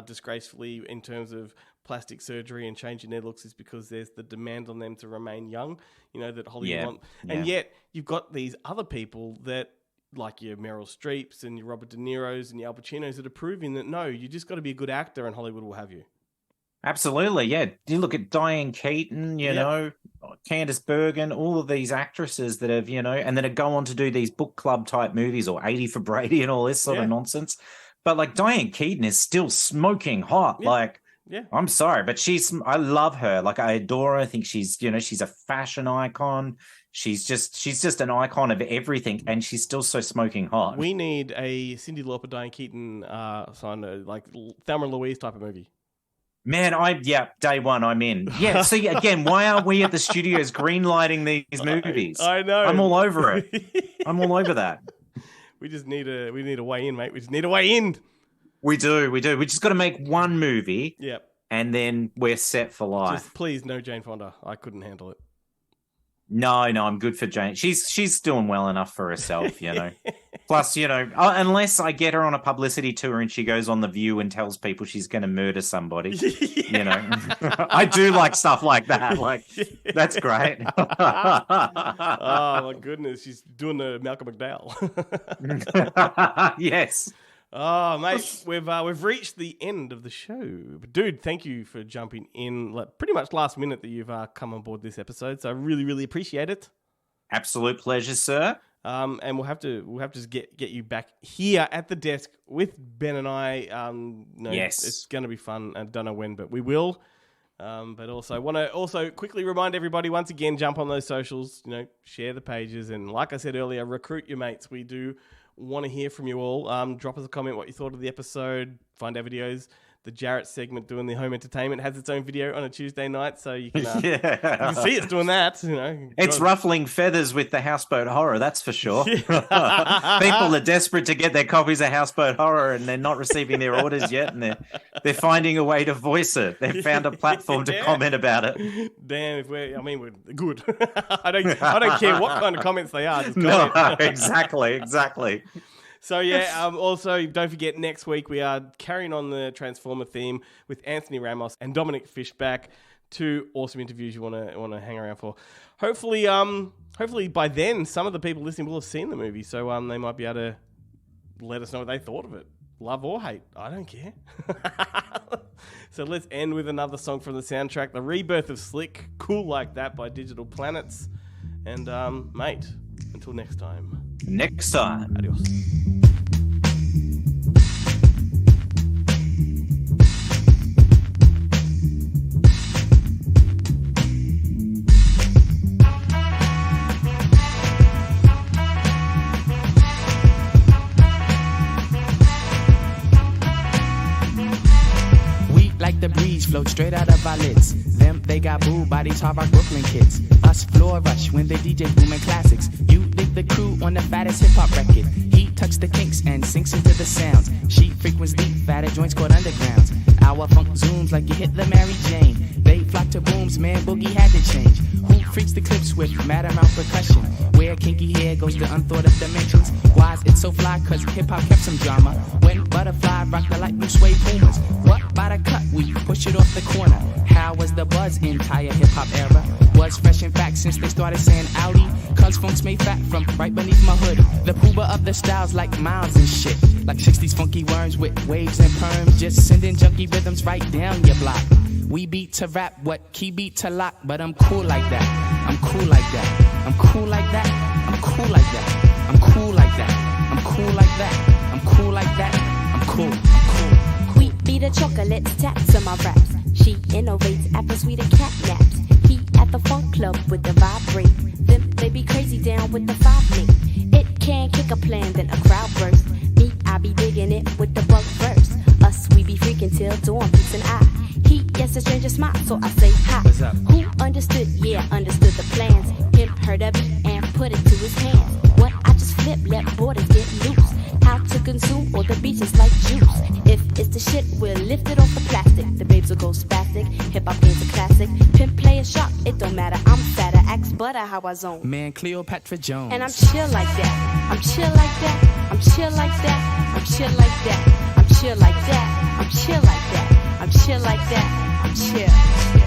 disgracefully in terms of plastic surgery and changing their looks is because there's the demand on them to remain young, that Hollywood want. And yet you've got these other people that, like your Meryl Streeps and your Robert De Niro's and your Al Pacinos, that are proving that, no, you just got to be a good actor and Hollywood will have you. Absolutely, yeah. You look at Diane Keaton, Candice Bergen, all of these actresses that have, and then go on to do these book club type movies or 80 for Brady and all this sort of nonsense. But like Diane Keaton is still smoking hot. Yeah. Like, yeah, I'm sorry, but I love her. Like, I adore her. I think she's a fashion icon. She's just an icon of everything, and she's still so smoking hot. We need a Cyndi Lauper, Diane Keaton, like Thelma and Louise type of movie. Man, day one, I'm in. Yeah, see, again, why aren't we at the studios greenlighting these movies? I know. I'm all over it. I'm all over that. We need a way in, mate. We just need a way in. We do. We just got to make one movie. Yep. And then we're set for life. Just please, no Jane Fonda. I couldn't handle it. No, I'm good for Jane. She's doing well enough for herself, Plus, unless I get her on a publicity tour and she goes on The View and tells people she's going to murder somebody, I do like stuff like that. Like, that's great. Oh my goodness, she's doing the Malcolm McDowell. Yes. Oh, mate, we've reached the end of the show. Dude, thank you for jumping in pretty much last minute that you've come on board this episode. So I really, really appreciate it. Absolute pleasure, sir. And we'll have to just get you back here at the desk with Ben and I. Yes, it's going to be fun. I don't know when, but we will. But also want to quickly remind everybody once again, jump on those socials, share the pages, and like I said earlier, recruit your mates. We do want to hear from you all. Drop us a comment what you thought of the episode. Find our videos. The Jarrett segment doing the home entertainment has its own video on a Tuesday night, so you can, you can see it's doing that. It's ruffling feathers with the Houseboat Horror, that's for sure. People are desperate to get their copies of Houseboat Horror, and they're not receiving their orders yet, and they're finding a way to voice it. They've found a platform to comment about it. Damn, we're good. I don't care what kind of comments they are. Just no, exactly. So yeah, also don't forget next week we are carrying on the Transformer theme with Anthony Ramos and Dominic Fishback. Two awesome interviews you want to hang around for. Hopefully by then some of the people listening will have seen the movie, so they might be able to let us know what they thought of it, love or hate. I don't care. So let's end with another song from the soundtrack, The Rebirth of Slick, Cool Like That by Digital Planets. And mate, until next time. Next time. Adios. Weak like the breeze prestige float straight out of our lids. Them, they got booed by these hard rock Brooklyn kids. Us floor rush when they DJ booming classics. You dig the crew on the fattest hip hop record. He tucks the kinks and sinks into the sounds. She frequents deep, fatter joints called undergrounds. Our funk zooms like you hit the Mary Jane. They flock to booms, man, Boogie had to change. Who freaks the clips with mad amount percussion? Where kinky hair goes to unthought of dimensions. Why's it so fly? Cause hip hop kept some drama. When Butterfly rocked the light blue suede pumas. What by the cut? We push it off the corner. How was the buzz entire hip hop era? Was fresh in fact since they started saying Audi. Cause funk's made fat from right beneath my hood. The pooba of the styles like miles and shit. Like 60s funky worms with waves and perms. Just sending junky rhythms right down your block. We beat to rap, what key beat to lock. But I'm cool like that. I'm cool like that. I'm cool like that. I'm cool like that. I'm cool like that. I'm cool like that. I'm cool like that. I'm cool. I'm cool. We beat the chocolates, taps on my raps. She innovates after sweeter cat naps. He at the funk club with the vibrate. Them they be crazy down with the 5 me. It can kick a plan, then a crowd burst. Me, I be digging it with the bug verse. Us, we be freaking till dawn, peace and I. He gets a stranger smile, so I say hi. What's up? Who understood? Yeah, understood the plans. Him heard of it and put it to his hands. What I just flip, let borders get loose. How to consume all the beaches like juice. If it's the shit, we'll lift it off the plastic. The babes will go spastic. Hip hop game's a classic. Pimp play a shot, it don't matter. I'm fatter, axe butter how I zone. Man, Cleopatra Jones. And I'm chill like that. I'm chill like that. I'm chill like that. I'm chill like that. I'm chill like that. I'm chill like that. I'm chill like that. I'm chill.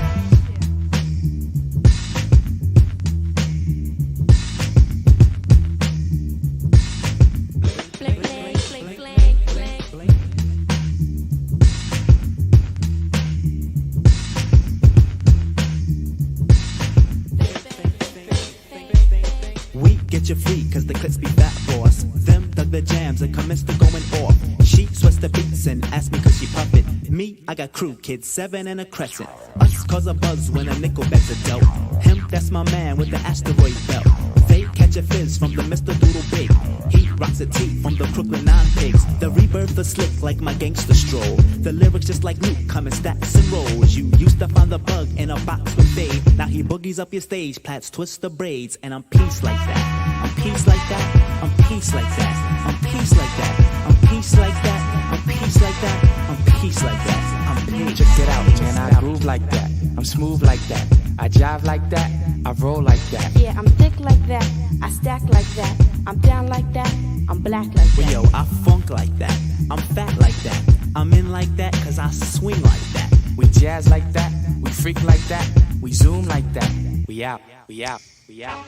Get you free, cause the clips be fat boss. Them dug the jams and commenced to going off. She sweats the beats and asked me cause she puff it. Me, I got crew kids, 7 and a crescent. Us cause a buzz when a nickel bags are dealt. Him, that's my man with the asteroid belt. They catch a fizz from the Mr. Doodle Big. He rocks a tee from the Crooklyn 9 pigs. The rebirth the slick like my gangster stroll. The lyrics just like Luke come in stacks and rolls. You used to find the bug in a box with fade. Now he boogies up your stage, plats twist the braids. And I'm peace like that. I'm peace like that. I'm peace like that. I'm peace like that. I'm peace like that. I'm peace like that. I'm peace like that. I'm peace. Check it out, man. I groove like that. I'm smooth like that. I jive like that. I roll like that. Yeah, I'm thick like that. I stack like that. I'm down like that. I'm black like that. Yo, I funk like that. I'm fat like that. I'm in like that cause I swing like that. We jazz like that. We freak like that. We zoom like that. We out. We out. We out.